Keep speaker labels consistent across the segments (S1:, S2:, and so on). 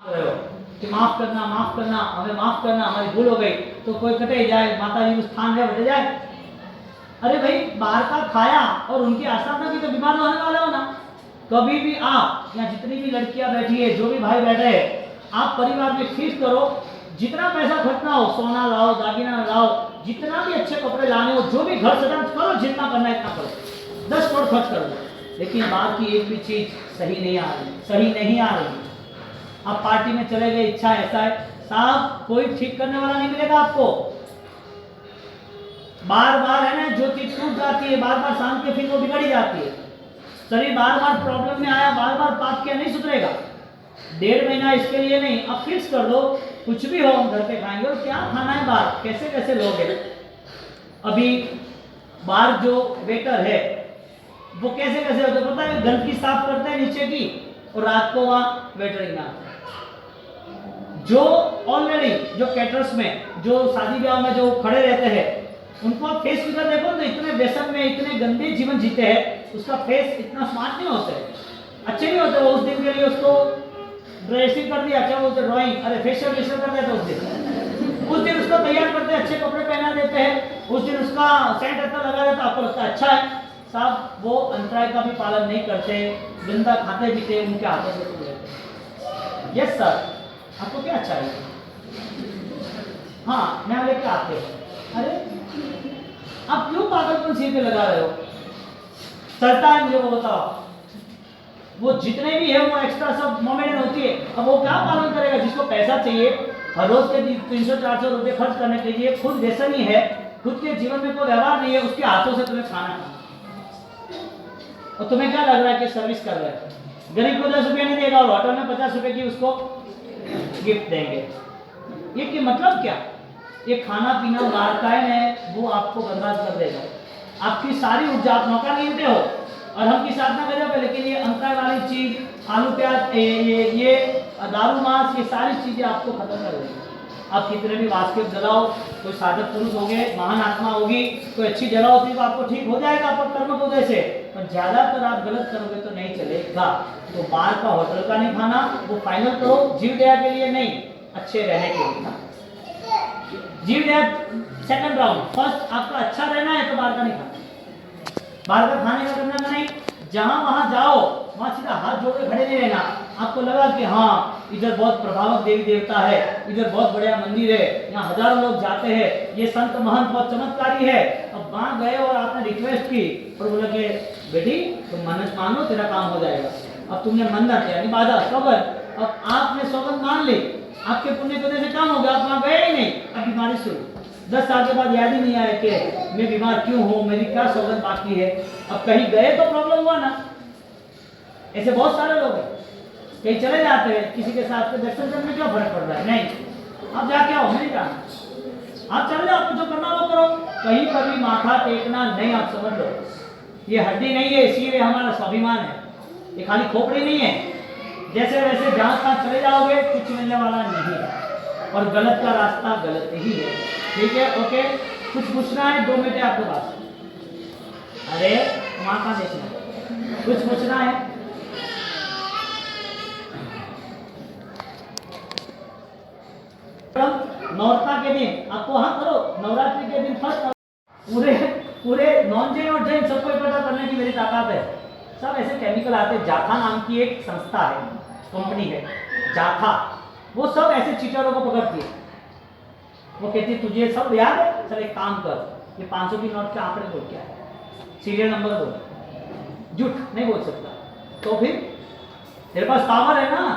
S1: कि माफ करना, हमें माफ करना, हमारी भूल हो गई। तो कोई कटे जाए, माता जी उस स्थान में बैठ जाए। अरे भाई, बाहर का खाया और उनकी आशा था कि तो बीमार होने वाले हो ना। कभी भी आप या जितनी भी लड़कियां बैठी है, जो भी भाई बैठे हैं, आप परिवार में फीस करो, जितना पैसा खर्चना हो, सोना लाओ, दागिना लाओ, जितना भी अच्छे कपड़े लाने हो, जो भी घर सजाना करो, जितना करना है इतना करो, 10 करोड़ खर्च कर दो, लेकिन बात की एक भी चीज सही नहीं आ रही। आप पार्टी में चले गए, इच्छा ऐसा है साहब, कोई ठीक करने वाला नहीं मिलेगा आपको। बार बार है ना, जो चीज टूट जाती है, बार बार शांत के फिर वो बिगड़ी जाती है। शरीर बार बार प्रॉब्लम में आया, बार बार पाप किया, नहीं सुधरेगा। 1.5 महीना इसके लिए नहीं, अब फिक्स कर दो, कुछ भी हो हम घर पे खाएंगे। और क्या खाना है बाहर, कैसे कैसे लोग हैं। अभी बाहर जो वेटर है वो कैसे कैसे होते पता है, गंदगी साफ करते हैं नीचे की, और रात को वहाँ वेटरिंग में आता है। जो ऑलरेडी जो कैटरर्स में, जो शादी ब्याह में जो खड़े रहते हैं, उनको आप फेस फिगर देखो तो इतने व्यसन में, इतने गंदे जीवन जीते हैं, उसका फेस इतना स्मार्ट नहीं होता है, अच्छे नहीं होते। वो उस दिन के लिए उसको ड्रेसिंग कर दिया, क्या बोलते ड्राइंग, अरे फेशियल कर देते उस दिन उसको तैयार करते हैं, अच्छे कपड़े पहना देते हैं, उस दिन उसका सेंट अच्छा लगा देता, आपको लगता है अच्छा है साहब। वो अंतराय का भी पालन नहीं करते, गंदा खाते पीते, उनके हाथों से तो लेते। यस सर, आपको क्या चाहिए? हाँ, मैं लेके आते हैं। अरे आप क्यों पागलपन सिर पे लगा रहे हो? चलता है मुझे वो बताओ। वो जितने भी है वो एक्स्ट्रा सब मोमेंट होती है। अब वो क्या पालन करेगा? जिसको पैसा चाहिए हर रोज के 300-400 रुपए खर्च करने के लिए, खुद व्यसन ही है, खुद के जीवन में कोई व्यवहार नहीं है, उसके हाथों से तुम्हें खाना, और तुम्हें क्या लग रहा है कि सर्विस कर रहे हैं? गरीब को 10 रुपये नहीं देगा और होटल में 50 रुपए की उसको गिफ्ट देंगे। ये कि मतलब क्या? ये खाना पीना बाहर का है, वो आपको बर्बाद कर देगा। आपकी सारी ऊर्जा, आप मौका नहीं देते हो और हम की साधना कर रहे हो, लेकिन ये अंतर वाली चीज, आलू प्याज, ये दारू मांस, ये सारी चीजें आपको खत्म कर देंगे। आप कितने भी वास्तविक जलाओ, कोई साधक पुरुष हो गए, महान आत्मा होगी, कोई अच्छी जगह होती तो आपको ठीक हो जाएगा आपको कर्म को से, पर ज्यादातर आप गलत करोगे तो नहीं चलेगा। तो बाहर का, होटल का नहीं खाना, वो फाइनल करो, जीव दया के लिए नहीं, अच्छे रहने के लिए। जीव दया सेकंड राउंड, फर्स्ट आपका अच्छा रहना है तो बाहर का नहीं खाना, बाहर का खाने का करना का नहीं। जहां वहां जाओ, वहां सीधा हाथ जोड़ के खड़े नहीं रहना। आपको लगा कि हाँ इधर बहुत प्रभावक देवी देवता है, इधर बहुत बढ़िया मंदिर है, यहाँ हजारों लोग जाते हैं, ये संत महंत बहुत चमत्कारी है। अब वहां गए और आपने रिक्वेस्ट की और बोला कि बेटी तुम मन्नत मानो, तेरा काम हो जाएगा। अब तुमने मन्नत यानी बाधा, सौगंध, अब आपने सौगंध मान ली, आपके पुण्य करने से काम हो गया, आप वहां गए ही नहीं। अब बीमारी शुरू, 10 साल के बाद याद ही नहीं आया कि मैं बीमार क्यों हूँ, मेरी क्या सौगंध बाकी है। अब कहीं गए तो प्रॉब्लम हुआ ना। ऐसे बहुत सारे लोग हैं, कहीं चले जाते हैं, किसी के साथ के दर्शन करने में क्या फर्क पड़ रहा है? नहीं, आप जाके आओ, नहीं जाना, आप चले जाओ, आपको जो करना वो करो। कहीं कभी माथा टेकना नहीं, आप समझ लो ये हड्डी नहीं है, इसीलिए हमारा स्वाभिमान है, ये खाली खोपड़ी नहीं है। जैसे वैसे जहां तहां चले जाओगे कुछ मिलने वाला नहीं है, और गलत का रास्ता गलत ही है। ठीक है, ओके। कुछ पूछना है? 2 मिनट है आपके पास। अरे वहां का देखना, कुछ पूछना है? नवरात्र के दिन आपको, हाँ करो, नवरात्रि के दिन फर्स्ट पूरे पूरे नॉन जैन और जैन सबको इकट्ठा करने की मेरी ताकत है। सब ऐसे केमिकल आते हैं, जाथा नाम की एक संस्था है, कंपनी है जाथा, वो सब ऐसे चीटरों को पकड़ती है। वो कहती है तुझे सब याद है, चल एक काम कर, ये 500 की नोट के आंकड़े बोल, क्या है, सीरियल नंबर बोल, झूठ नहीं बोल सकता, तो फिर तेरे पास पावर है ना,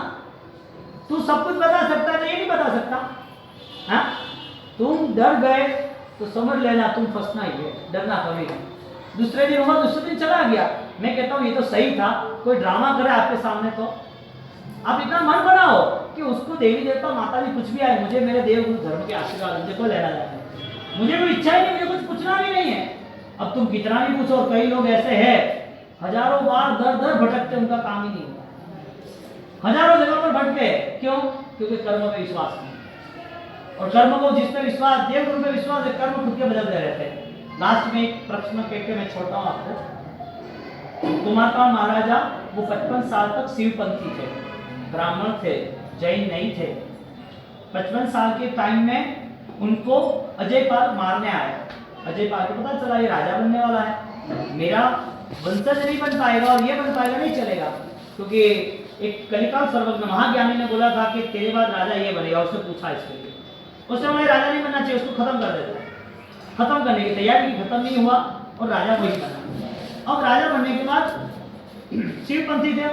S1: तू सब कुछ बता सकता है, ये नहीं बता सकता। हाँ, तुम डर गए तो समझ लेना तुम फंसना ही है, डरना कभी नहीं। दूसरे दिन हुआ, दूसरे दिन चला गया। मैं कहता हूँ ये तो सही था, कोई ड्रामा करे आपके सामने तो आप इतना मन बनाओ कि उसको देवी देवता माता जी कुछ भी आए, मुझे मेरे देव गुरु धर्म के आशीर्वाद मुझे को लेना जाता है, मुझे कोई इच्छा ही नहीं, मुझे कुछ पूछना भी नहीं है। अब तुम कितना भी पूछो, कई लोग ऐसे हैं हजारों बार दर दर भटकते, उनका काम ही नहीं होता, हजारों जगह पर भटके, क्यों? क्योंकि कर्म में विश्वास नहीं, और कर्म को जिसमें विश्वास, देव गुरु में विश्वास है, कर्म खुद के बदलते रहते हैं। लास्ट में एक प्रश्न कह के मैं छोड़ता हूँ आपको। कुमारपाल महाराजा वो 55 साल तक शिवपंथी थे, ब्राह्मण थे, जैन नहीं थे। 55 साल के टाइम में उनको अजय पाल मारने आया। अजय पाल को पता चला ये राजा बनने वाला है, मेरा वंशज नहीं बन पाएगा और ये बन पाएगा, नहीं चलेगा, क्योंकि एक कलिकाल सर्वज्ञ महाज्ञानी ने बोला था कि तेरे बाद राजा ये बनेगा। उसने पूछा इसके लिए, उसने बोला राजा नहीं बनना चाहिए, उसको खत्म कर देता है। खत्म करने की तैयारी की, खत्म नहीं हुआ और राजा वही बना। अब राजा बनने के बाद शिवपंथी थे,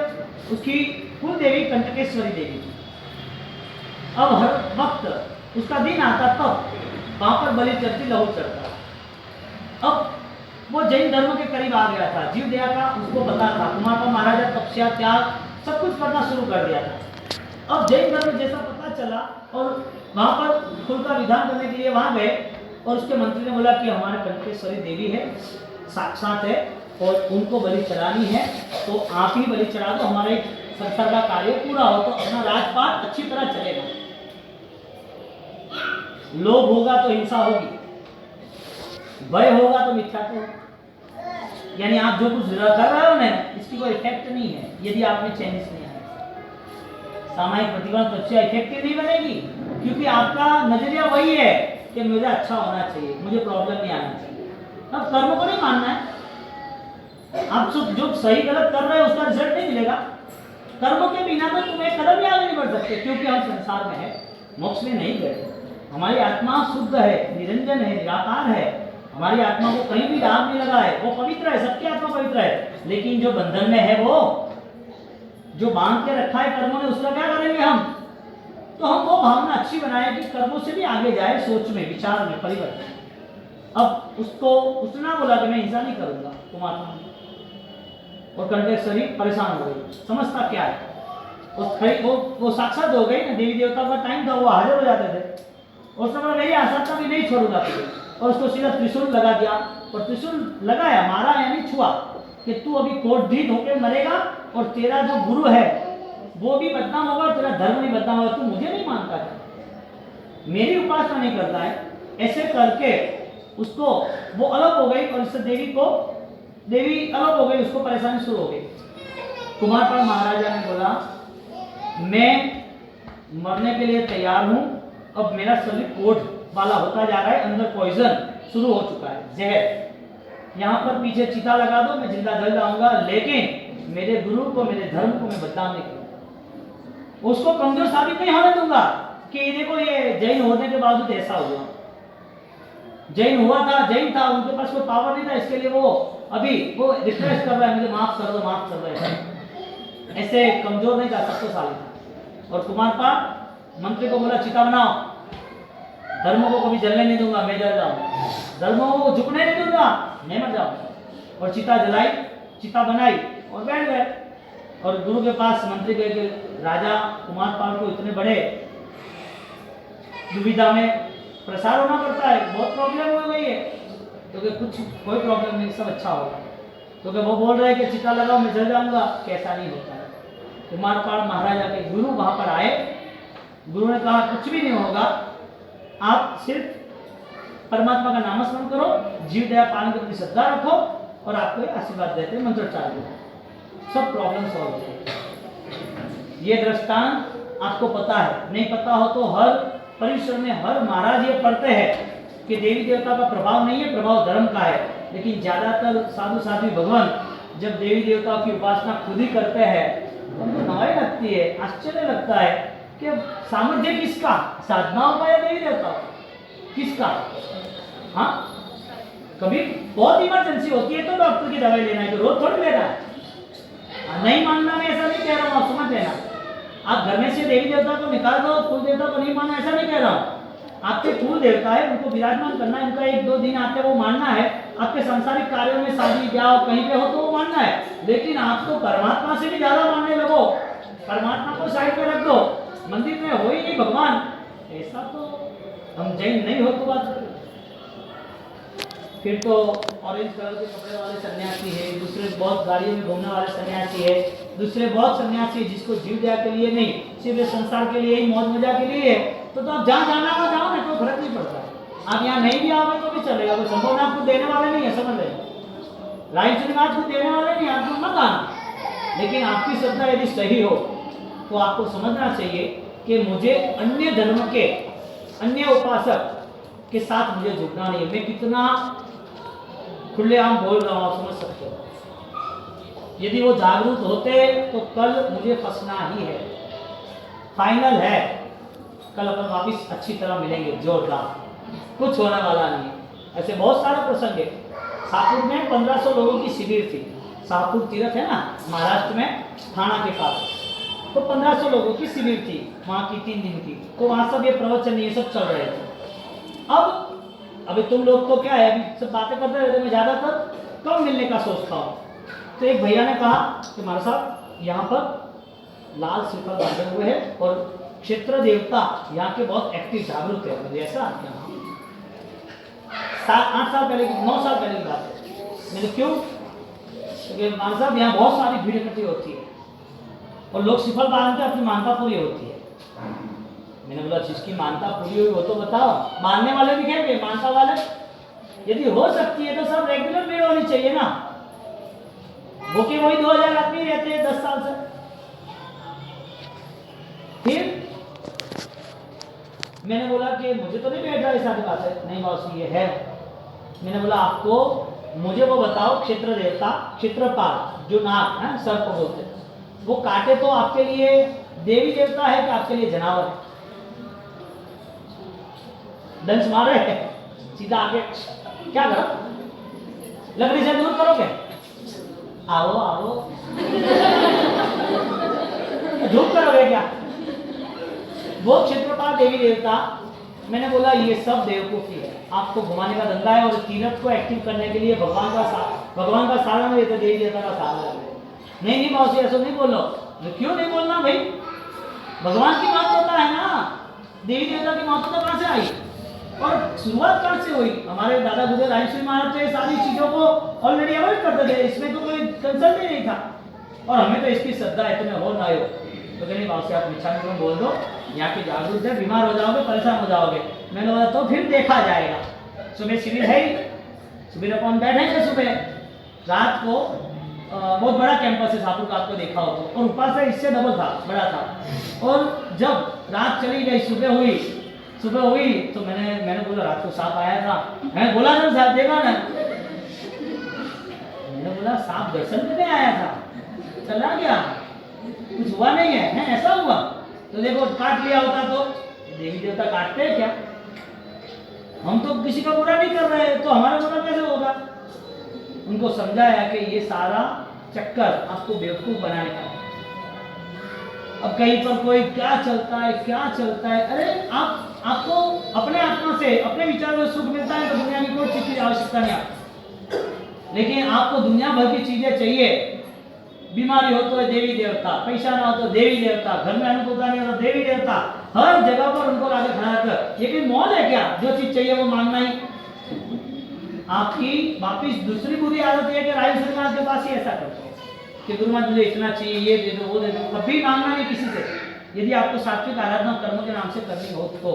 S1: उसकी कुल देवी कंटकेश्वरी देवी थी। अब हर वक्त उसका दिन आता तब वहां पर बलि चढ़ती, लहू चढ़ता। अब वो जैन धर्म के करीब आ गया था, जीव दया का उसको पता था, कुमारपाल महाराजा तपस्या त्याग सब कुछ करना शुरू कर दिया था। अब जैन धर्म जैसा पता चला और वहां पर कुल का विधान करने के लिए वहां गए और उसके मंत्री ने बोला कि हमारे कंटकेश्वरी देवी है, साक्षात है और उनको बलि चढ़ानी है, तो आप ही बलि चढ़ा दो, हमारा एक संसार का कार्य पूरा हो, तो अपना राजपाट अच्छी तरह चलेगा। लोभ होगा तो हिंसा होगी, भय होगा तो मिथ्यात्व होगा। यानी आप जो कुछ कर रहे हो ना, इसकी कोई इफेक्ट नहीं है यदि आप में चेंजेस नहीं आए। सामाजिक प्रतिभा तपस्या इफेक्टिव नहीं बनेगी, क्योंकि आपका नजरिया वही है कि मुझे अच्छा होना चाहिए, मुझे प्रॉब्लम नहीं आना चाहिए। अब कर्म को नहीं मानना है, आप जो सही गलत कर रहे हो उसका रिजल्ट नहीं मिलेगा। कर्म के बिना तो तुम एक कदम भी आगे नहीं बढ़ सकते, क्योंकि हम संसार में है, मोक्ष में नहीं गए। हमारी आत्मा शुद्ध है, निरंजन है, निराकार है, हमारी आत्मा को कहीं भी दाग नहीं लगा है, वो पवित्र है, सबकी आत्मा पवित्र है। लेकिन जो बंधन में है, वो जो बांध के रखा है कर्मों ने, उसका क्या करेंगे हम? तो हम वो भावना अच्छी बनाए कि कर्मों से भी आगे जाए, सोच में, विचार में परिवर्तन। अब उसको उसने ना बोला कि मैं हिंसा नहीं करूंगा कुमारपाल, और कंटकेश्वरी परेशान हो गई, समझता क्या है। वो साक्षात हो गई ना, देवी देवता का टाइम था, वो हाजिर हो जाते थे। और उसने बोला मेरी आशंका भी नहीं छोड़ूंगा तुझे, और उसको सीधा त्रिशूल लगा दिया। और त्रिशूल लगाया, मारा यानी छुआ, कि तू अभी कोटढीत होकर मरेगा और तेरा जो गुरु है वो भी बदनाम होगा, तेरा धर्म भी बदनाम होगा। तू मुझे नहीं मानता क्या, मेरी उपासना नहीं करता है? ऐसे करके उसको वो अलग हो गई और इससे देवी अलग हो गई, उसको परेशानी शुरू हो गई। कुमारपाल महाराजा ने बोला मैं मरने के लिए तैयार हूं, अब मेरा शरीर कोढ़ वाला होता जा रहा है, अंदर पॉइजन शुरू हो चुका है, जहर। यहाँ पर पीछे चिता लगा दो, मैं जिंदा जल जाऊंगा, लेकिन मेरे गुरु को, मेरे धर्म को मैं बदनाम नहीं करूंगा, उसको कमजोर साबित नहीं होने दूंगा कि देखो ये जैन होने के बावजूद ऐसा हुआ। जैन हुआ था, जैन था, उनके पास कोई पावर नहीं था, इसके लिए वो अभी वो रिक्वेस्ट कर रहा है मुझे माफ कर दो, माफ कर दो। ऐसे कमजोर नहीं था, शक्तिशाली था। और कुमारपाल मंत्री को बोला चिता बनाओ, धर्म को कभी जलने नहीं दूंगा, मैं जल जाऊंगा, धर्म को झुकने नहीं दूंगा, मैं मर जाऊंगा। और चिता जलाई, चिता बनाई और बैठ गए। और गुरु के पास मंत्री गए कि राजा कुमारपाल को इतने बड़े दुविधा में प्रसार होना पड़ता है, बहुत प्रॉब्लम हो गई है। क्योंकि कोई प्रॉब्लम नहीं, सब अच्छा होगा। क्योंकि वो बोल रहे हैं कि चिता लगाओ मैं जल जाऊंगा, कैसा नहीं होता है। कुमारपाल महाराजा के गुरु वहां पर आए, गुरु ने कहा कुछ भी नहीं होगा, आप सिर्फ परमात्मा का नामस्मरण करो, जीव दया पालन के प्रति श्रद्धा रखो और आपको आशीर्वाद देते मंत्रोच्चार करो, सब प्रॉब्लम सॉल्व हो जाएगी। ये दृष्टांत आपको पता है, नहीं पता हो तो हर परिसर में हर महाराज ये पढ़ते हैं कि देवी देवता का प्रभाव नहीं है, प्रभाव धर्म का है। लेकिन ज्यादातर साधु साध्वी भगवान जब देवी देवताओं की उपासना खुद ही करते हैं तो उनको नवाई लगती है, आश्चर्य लगता है कि सामर्थ्य किसका, साधनाओं का या देवी देवताओं किसका? हाँ, कभी बहुत इमरजेंसी होती है तो डॉक्टर की दवाई लेना है, तो रोज थोड़ी लेना है। नहीं मानना, मैं ऐसा नहीं कह रहा हूँ, आप समझ लेना। आप घर में से देवी देवता को निकाल दो, कुल देवता को नहीं मानना, ऐसा नहीं कह रहा हूँ। आपके कुल देवता है, उनको विराजमान करना है, उनका 1-2 दिन आते वो मानना है। आपके सांसारिक कार्यों में शादी ब्याह कहीं पे हो तो वो मानना है। लेकिन आप तो परमात्मा से भी ज्यादा मानने लगो, परमात्मा को साइड में रख दो, मंदिर में हो ही नहीं भगवान, ऐसा तो हम जैन नहीं हो तो बात। फिर तो ऑरेंज कलर के कपड़े वाले सन्यासी है, दूसरे बहुत गाड़ियों में घूमने वाले सन्यासी है, दूसरे बहुत सन्यासी है जिसको जीव दया के लिए नहीं, सिर्फ संसार के लिए ही, मौज मजा के लिए है। तो आप जहाँ जाना हो जाओ ना, कोई फर्क नहीं पड़ता। आप यहाँ नहीं भी आओगे तो भी चलेगा, कोई संपूर्ण आपको देने वाले नहीं है, समझ रहे। राइट चुनिंग आपको देने वाले नहीं, आपको मत आना। लेकिन आपकी श्रद्धा यदि सही हो तो आपको समझना चाहिए कि मुझे अन्य धर्म के अन्य उपासक के साथ मुझे जुड़ना नहीं है। मैं कितना खुलेआम बोल रहा हूं, आप समझ सकते हो। यदि वो जागरूक होते तो कल मुझे फंसना ही है, फाइनल है। कल अपन वापिस अच्छी तरह मिलेंगे, जोरदार, कुछ होने वाला नहीं है। ऐसे बहुत सारे प्रसंग है। शाहपुर में 1500 लोगों की शिविर थी। शाहपुर तीर्थ है ना, महाराष्ट्र में, थाना के पास। तो 1500 लोगों की शिविर थी वहाँ की, 3 दिन की। तो वहाँ सब ये प्रवचन ये सब चल रहे थे। अब अभी तुम लोग तो क्या है, अभी सब बातें करते रहते, मैं ज़्यादातर कम मिलने का सोचता हूँ। तो एक भैया ने कहा कि हमारे साहब यहाँ पर लाल श्रीफल बांधे हुए हैं और क्षेत्र देवता यहाँ के बहुत एक्टिव, जागरूक है। मुझे ऐसा 7-8 साल पहले, 9 साल पहले की बात है। मैंने क्यों, क्योंकि हमारे साहब यहाँ बहुत सारी भीड़ इकट्ठी होती है और लोग श्रीफल बांधते अपनी मानता पूरी होती है। मैंने बोला जिसकी मानता पूरी हुई वो तो बताओ, मानने वाले भी कहेंगे, मानता वाले यदि हो सकती है तो सब रेगुलर भीड़ होनी चाहिए ना। वो कि वही 2000 आदमी रहते हैं 10 साल से। फिर मैंने बोला कि मुझे तो नहीं बैठ रहा, ऐसा बात है नहीं बॉस, ये है। मैंने बोला आपको, मुझे वो बताओ, क्षेत्र देवता, क्षेत्रपाल जो नाग है, सर्प बोलते हैं, वो काटे तो आपके लिए देवी देवता है कि आपके लिए जनावर है? दंश मारे सीधा आगे, क्या करो, लकड़ी से दूर करोगे? आओ आओ धूप करोगे क्या? वो क्षेत्रपाल देवी देवता, मैंने बोला ये सब बेवकूफ़ी है, आपको घुमाने का धंधा है। और तीरथ को एक्टिव करने के लिए भगवान का सहारा नहीं देते, देवी देवता का सहारा लेते। नहीं नहीं मौसी ऐसा नहीं बोलो। क्यों नहीं बोलना भाई, भगवान की बात होता है ना, देवी देवता की महत्वता कहाँ से आई और शुरुआत कहाँ से हुई? हमारे दादा गुजर रायश्री महाराज तो ये सारी चीज़ों को ऑलरेडी अवॉइड करते थे, इसमें तो कोई कंसर्न ही नहीं था। और हमें तो इसकी श्रद्धा है, तुम्हें हो ना हो तो कहीं बात से आप मिच्छा में बोल दो, यहाँ के जागरूक है, बीमार हो जाओगे, परेशान हो जाओगे। मैंने बोला तो फिर देखा जाएगा। सुबह शिविर है ही, सुबह अपन बैठेंगे, सुबह रात को बहुत बड़ा कैंपस है शाहपुर का, आपको देखा हो तो, और ऊपर से इससे डबल था, बड़ा था। और जब रात चली गई, सुबह हुई तो मैंने बोला रात को सांप आया था। मैंने बोला ना साहब देखा ना, मैंने बोला सांप दर्शन करने आया था, चला गया, कुछ हुआ नहीं है, ऐसा हुआ तो देखो काट लिया होता तो। देवी देवता काटते हैं क्या? हम तो किसी का बुरा नहीं कर रहे, तो हमारा बुरा कैसे होगा? उनको समझाया कि ये सारा चक्कर आपको बेवकूफ बनाने का है। अब कहीं पर कोई क्या चलता है, अरे आपको अपने आत्मा से, अपने विचार में सुख मिलता है तो दुनिया की कोई चीज की आवश्यकता नहीं आपको। लेकिन आपको दुनिया भर की चीजें चाहिए। बीमारी हो तो देवी देवता, पैसा ना हो तो देवी देवता, घर में अनुकूलता नहीं हो तो देवी देवता, हर जगह पर उनको लाके खड़ा कर। ये कोई मॉल है क्या? जो चीज चाहिए वो मांगना ही। आपकी वापिस दूसरी बुरी आदत है कि राजू सरकार के पास ही ऐसा करते हो कि गुरु मुझे इतना चाहिए, ये दे दो, वो दे दो, कभी मांगना नहीं किसी से। यदि आपको सात्विक आराधना कर्म के नाम से करनी हो तो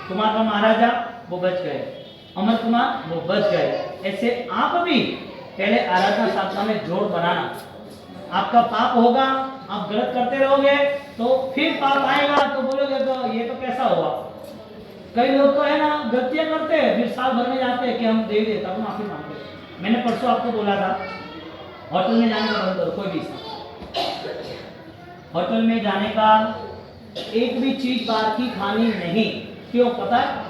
S1: कुमार का महाराजा वो बच गए, अमर कुमार वो बच गए। ऐसे आप भी पहले आराधना साधना में जोड़ बनाना। आपका पाप होगा, आप गलत करते रहोगे तो फिर पाप आएगा तो बोलोगे तो ये तो कैसा हुआ। कई लोग तो है ना गलतियां करते हैं, फिर साल भर में जाते हैं कि हम देवी देवता को माफी मांगते। मैंने परसों आपको बोला था होटल में जाने का बंद करो, कोई भी होटल में जाने का एक भी चीज बाहर की खानी नहीं। क्यों पता है?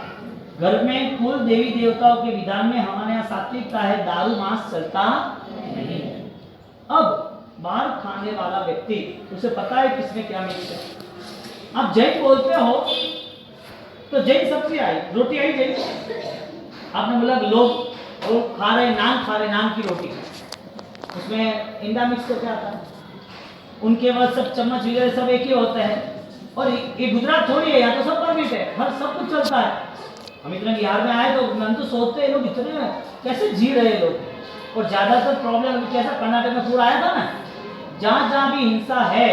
S1: घर में कुल देवी देवताओं के विधान में हमारे यहाँ सात्विकता है, दारू मांस चलता नहीं है। अब बाहर खाने वाला व्यक्ति, उसे पता है किसमें क्या मिक्स है। आप जैन बोलते हो तो जैन सब्जी आई, रोटी आई जैन। आपने बोला लोग वो खा रहे नान, नान की रोटी, उसमें इंडा मिक्स तो क्या आता है? उनके पास सब चम्मच वगैरह सब एक ही होता है। और ये गुजरात थोड़ी है, यहाँ तो सब परमिट है, हर सब कुछ चलता है। हम इतना बिहार में आए तो हम तो सोचते हैं लोग इतने कैसे जी रहे लोग। और ज्यादातर प्रॉब्लम कैसा कर्नाटक में पूरा आया था ना, जहाँ जहाँ भी हिंसा है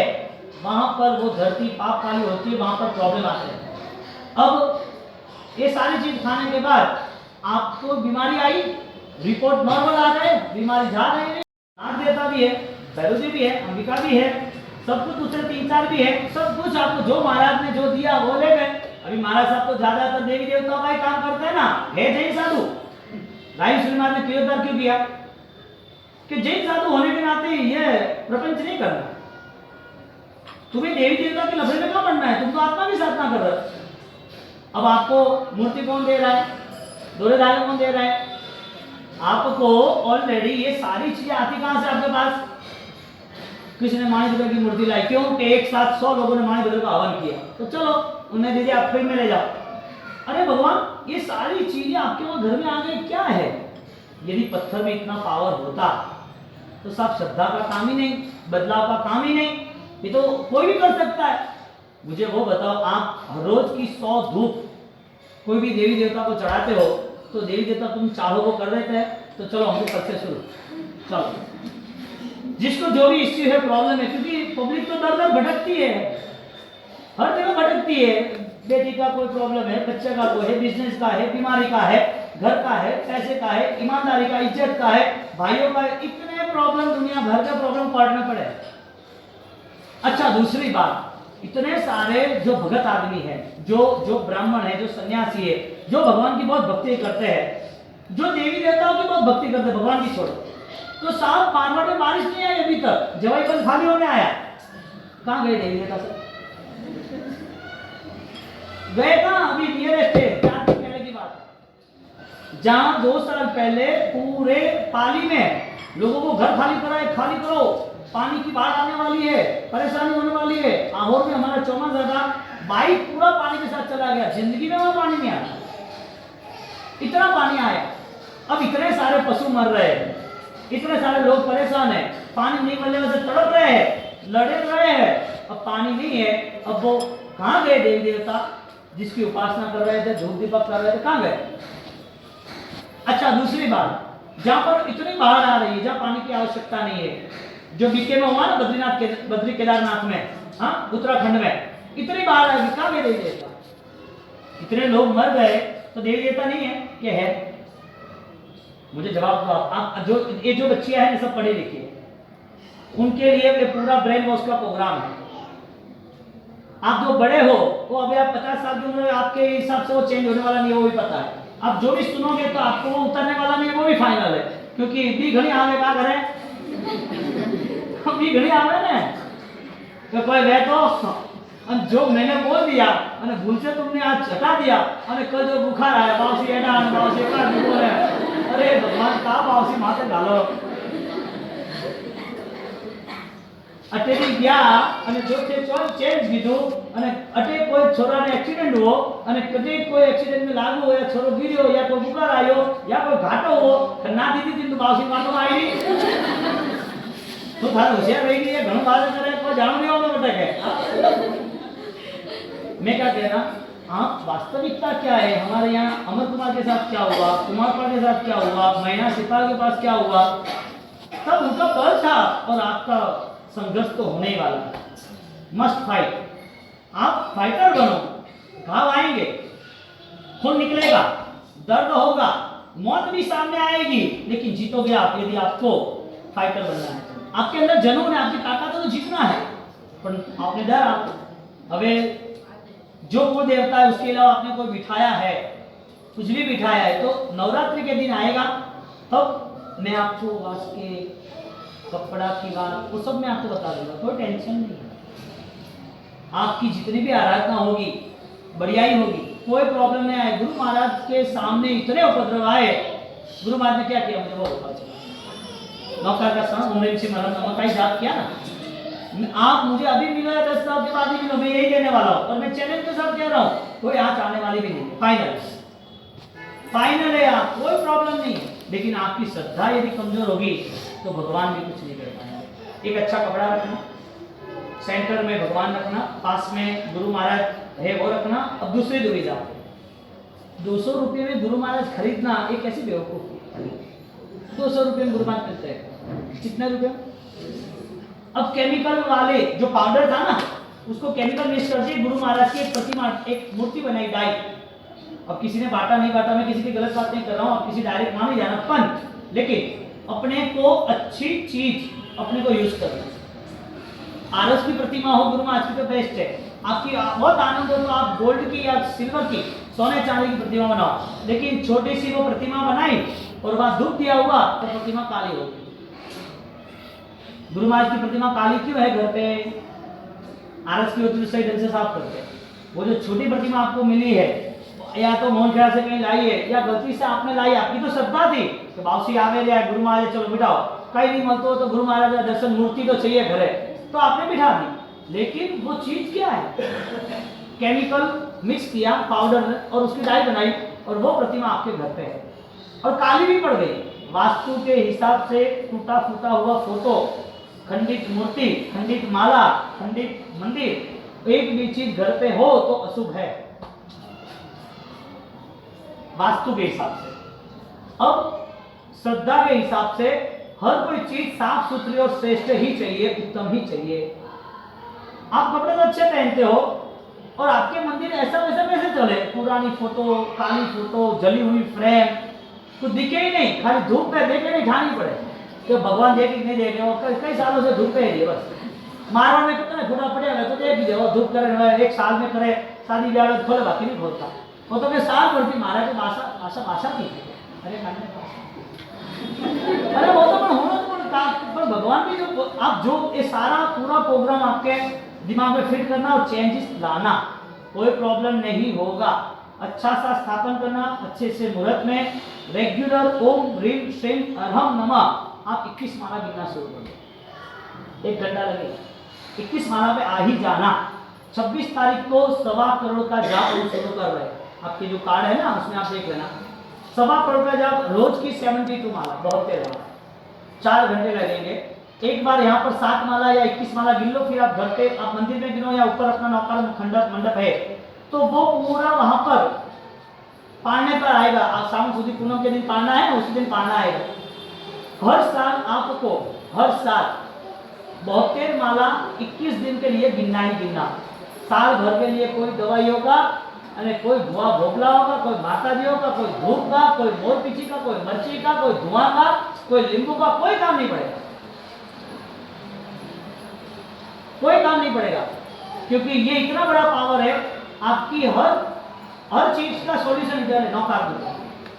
S1: वहाँ पर वो धरती पाप वाली होती है, वहाँ पर प्रॉब्लम आते हैं। अब ये सारी चीज खाने के बाद आपको बीमारी आई, रिपोर्ट नॉर्मल आ गए, बीमारी जा रही है, नाथ देवता भी है, भैरव जी भी है, अंबिका भी है, सब कुछ दूसरे 3-4 भी है, सब कुछ आपको जो महाराज ने जो दिया वो ले गए। अभी महाराज साहब तो ज्यादातर देवी देवताओं का ही काम करते हैं ना, है जैन साधु। राय श्रीमान ने तिरोधार क्यों किया कि जैन साधु होने के नाते ये प्रपंच नहीं करना, तुम्हें देवी देवता के लफड़े में क्यों पड़ना है, तुम तो आत्मा की साधना कर रहे हो। अब आपको मूर्ति कौन दे रहा है, दोहरे धागे कौन दे रहा है, आपको ऑलरेडी ये सारी चीजें आती कहां से आपके पास। किसी ने माणिक की मूर्ति लाई, क्यों कि एक साथ 100 लोगों ने माणिक का हवन किया, तो चलो उन्हें दे दिया, आप फिर में ले जाओ। अरे भगवान, ये सारी चीजें आपके वहां घर में आ गई, क्या है। यदि पत्थर में इतना पावर होता तो सब श्रद्धा का काम ही नहीं, बदलाव का काम ही नहीं, ये तो कोई भी कर सकता है। मुझे वो बताओ, आप रोज की 100 धूप कोई भी देवी देवता को चढ़ाते हो, तो देवी देवता तुम चाहो वो कर देते हैं, तो चलो हमको कल से शुरू, चलो जिसको जो भी इश्यू है, प्रॉब्लम है, क्योंकि पब्लिक तो दर दर भटकती है, हर जगह भटकती है। बेटी का कोई प्रॉब्लम है, बच्चे का कोई है, बिजनेस का है, बीमारी का है, घर का है, पैसे का है, ईमानदारी का, इज्जत का है, भाइयों का है, इतने प्रॉब्लम, दुनिया भर का प्रॉब्लम पढ़ना पड़े। अच्छा, दूसरी बात, इतने सारे जो भगत आदमी है, जो ब्राह्मण है, जो सन्यासी है, जो भगवान की बहुत भक्ति करते हैं, जो देवी देवताओं की बहुत भक्ति करते हैं, भगवान की छोड़ो, तो साहब मारवाड़ में बारिश नहीं आई अभी तक, जवाई बंद खाली होने आया, कहां गए देवी देवता से, गए कहां। अभी नियरेस्ट है 4 दिन पहले की बात है, जहां 2 साल पहले पूरे पाली में लोगों को घर खाली कराए, खाली करो, पानी की बाढ़ आने वाली है, परेशानी होने वाली है। आहोर में हमारा 14 ज्यादा बाइक पूरा पानी के साथ चला गया, जिंदगी में वहां पानी नहीं आया, इतना पानी आया। अब इतने सारे पशु मर रहे हैं, इतने सारे लोग परेशान हैं, पानी नहीं मिलने से तड़प रहे हैं, लड़े रहे हैं, अब पानी नहीं है। अब वो कहां गए देवी देवता जिसकी उपासना कर रहे थे, धूप दीपक कर रहे थे, कहां गए। अच्छा, दूसरी बात, जहां पर इतनी बाढ़ आ रही है, जहां पानी की आवश्यकता नहीं है, जो बीके में हुआ ना बद्रीनाथ के बद्री केदारनाथ में, हाँ उत्तराखंड में, इतनी बाढ़ आई, कहां गए देवी देवता। इतने लोग मर गए तो देवी देवता नहीं है कि है। मुझे जवाब दो आप जो बच्चियां हैं सब पढ़े लिखे, उनके लिए ये पूरा ब्रेन वॉश का प्रोग्राम है। आप जो बड़े हो वो अभी आप 50 साल की उम्र, आपके हिसाब से वो चेंज होने वाला नहीं है, वो भी पता है। आप जो भी सुनोगे तो आपको वो उतरने वाला नहीं है, वो भी फाइनल है, क्योंकि इतनी घड़ी आवे का घर है, इतनी घड़ी आवे ना तो कोई वे तो जो मैंने बोल दिया અને भूल से तुमने आज हटा दिया અને कल जो बुखार आया बावसी एडा बावसी का बोले, अरे भगवान का बावसी माथे डालो अटेरी गया અને जो थे चेंज कीधु અને अटे कोई छोरा ने एक्सीडेंट हो અને कदे कोई एक्सीडेंट में लागू हो या छोरो गिरो या कोई बुखार आयो या कोई घाटो हो ना दीदी दिन तो बावसी माथो आई तो थार होशियार रही है, घणो बात करे कोई जानो नहीं होगा बेटा के। मैं क्या कह रहा, आप वास्तविकता क्या है, हमारे यहाँ अमर कुमार के साथ क्या हुआ, कुमार पाल के साथ क्या हुआ, मैना सिपाल के पास क्या हुआ, तब उनका बल था और आपका संघर्ष तो होने ही वाला है। मस्ट फाइट, आप फाइटर बनो, घाव आएंगे, खून निकलेगा, दर्द होगा, मौत भी सामने आएगी, लेकिन जीतोगे आप यदि आपको फाइटर बनना है। आपके अंदर जनून है, आपकी ताकत तो जीतना है, पर आपने डर, आप अबे जो कुल देवता है उसके अलावा आपने कोई बिठाया है, कुछ भी बिठाया है, तो नवरात्रि के दिन आएगा तब मैं आपको वास्ते कपड़ा की बात वो सब मैं आपको बता दूंगा, कोई टेंशन नहीं है। आपकी जितनी भी आराधना होगी बढ़िया ही होगी, कोई प्रॉब्लम नहीं आए। गुरु महाराज के सामने इतने उपद्रव आए, गुरु महाराज ने क्या किया मुझे वो पता चला, नौका का सन उन्हें से मरण नमक ही जाप किया ना। आप मुझे अभी मिलो या 10 साल के बाद ही मिलो, मैं यही देने वाला हूँ, और मैं चैलेंज के साथ कह रहा हूँ, कोई यहाँ आने वाली भी नहीं, फाइनल है, आप कोई प्रॉब्लम नहीं है। लेकिन आपकी श्रद्धा यदि कमजोर होगी तो भगवान भी कुछ नहीं कर पाएंगे। एक अच्छा कपड़ा रखना, सेंटर में भगवान रखना, पास में गुरु महाराज है वो रखना। अब दूसरी दुविधा, 200 रुपये में गुरु महाराज खरीदना एक ऐसी बेवकूफी। 200 रुपये में गुरु महाराज मिलते हैं, कितने रुपये। अब केमिकल वाले जो पाउडर था ना, उसको केमिकल मिक्स करके गुरु महाराज की एक प्रतिमा, एक मूर्ति बनाई डाई। अब किसी ने बांटा नहीं बांटा, मैं किसी की गलत बात नहीं कर रहा हूँ, अब किसी डायरेक्ट मान नहीं जाना फन, लेकिन अपने को अच्छी चीज अपने को यूज करना। आरस की प्रतिमा हो गुरु महाराज की तो बेस्ट है। आपकी बहुत आनंद हो तो आप गोल्ड की या सिल्वर की, सोने चांदी की प्रतिमा बनाओ। लेकिन छोटी सी वो प्रतिमा बनाई और वहां धूप दिया हुआ तो प्रतिमा काली हो गई। गुरु महाराज की प्रतिमा काली क्यों है? घर पे आरस की होती तो सही ढंग से साफ करते। वो जो छोटी प्रतिमा आपको मिली है, या तो मोहन ख्याल से कहीं लाई है या गलती से आपने लाई, आपकी तो श्रद्धा थी तो बाउसी आवे रे गुरु महाराज चलो बिठाओ, कहीं नहीं मलतो तो गुरु महाराज का दर्शन, मूर्ति तो चाहिए घरे, तो आपने बिठा दी। लेकिन वो चीज क्या है? केमिकल मिक्स किया, पाउडर और उसकी डाई बनाई और वो प्रतिमा आपके घर पे है और काली भी पड़ गई। वास्तु के हिसाब से टूटा फूटा हुआ फोटो, खंडित मूर्ति, खंडित माला, खंडित मंदिर, एक भी चीज घर पे हो तो अशुभ है वास्तु के हिसाब से। अब श्रद्धा के हिसाब से हर कोई चीज साफ सुथरी और श्रेष्ठ ही चाहिए, उत्तम ही चाहिए। आप कपड़े तो अच्छे पहनते हो और आपके मंदिर ऐसा वैसा कैसे चले? पुरानी फोटो, काली फोटो, जली हुई फ्रेम, कुछ दिखे ही नहीं, खाली धूप पे देखे नहीं ढानी पड़े तो भगवान देख नहीं देख रहे हो, कई सालों से धूप पे है बस। मारवाड़ में कितना घोड़ा पड़े हुए तो देख लीजिए, धूप करे, एक साल में करे, शादी ब्याह में खोले, बाकी नहीं खोलता। वो तो मैं साल भर भी मारा के भाषा थी, अरे अरे वो तो होना तो पर भगवान भी जो आप जो ये सारा पूरा प्रोग्राम आपके दिमाग में फिट करना और चेंजेस लाना, कोई प्रॉब्लम नहीं होगा। अच्छा सा स्थापन करना, अच्छे से मुहूर्त में रेगुलर ओम ह्रीम श्रीम अरहम नमः आप 21 माला गिनना शुरू कर दो, 1 घंटा लगेगा। 21 माला पे आ ही जाना। 26 तारीख को 1.25 करोड़ का जाप शुरू कर रहे हैं। आपके जो कार्ड है ना उसमें आप देख लेना, 1.25 करोड़ का जाप, रोज की 72 माला, बहुत तेज है, 4 घंटे लगेंगे। एक बार यहाँ पर 7 माला या 21 माला गिन लो, फिर आप घर पे आप मंदिर में गिनो या ऊपर अपना नौकार मंडप है तो वो पूरा वहां पर पाड़ने पर आएगा। आप सावन सुदी पूनम के दिन पाड़ना है, उसी दिन पाड़ना आएगा। हर साल आपको, हर साल 72 माला 21 दिन के लिए गिनना ही गिनना। साल भर के लिए कोई दवाई होगा, कोई धुआं भोगला होगा, कोई माता जी होगा, कोई धूप का, कोई मोर पीछी का, कोई मर्ची का, कोई धुआं का, कोई नींबू का, कोई काम नहीं पड़ेगा, कोई काम नहीं पड़ेगा। क्योंकि ये इतना बड़ा पावर है, आपकी हर चीज का सॉल्यूशन इधर है, नौकार दूंगा।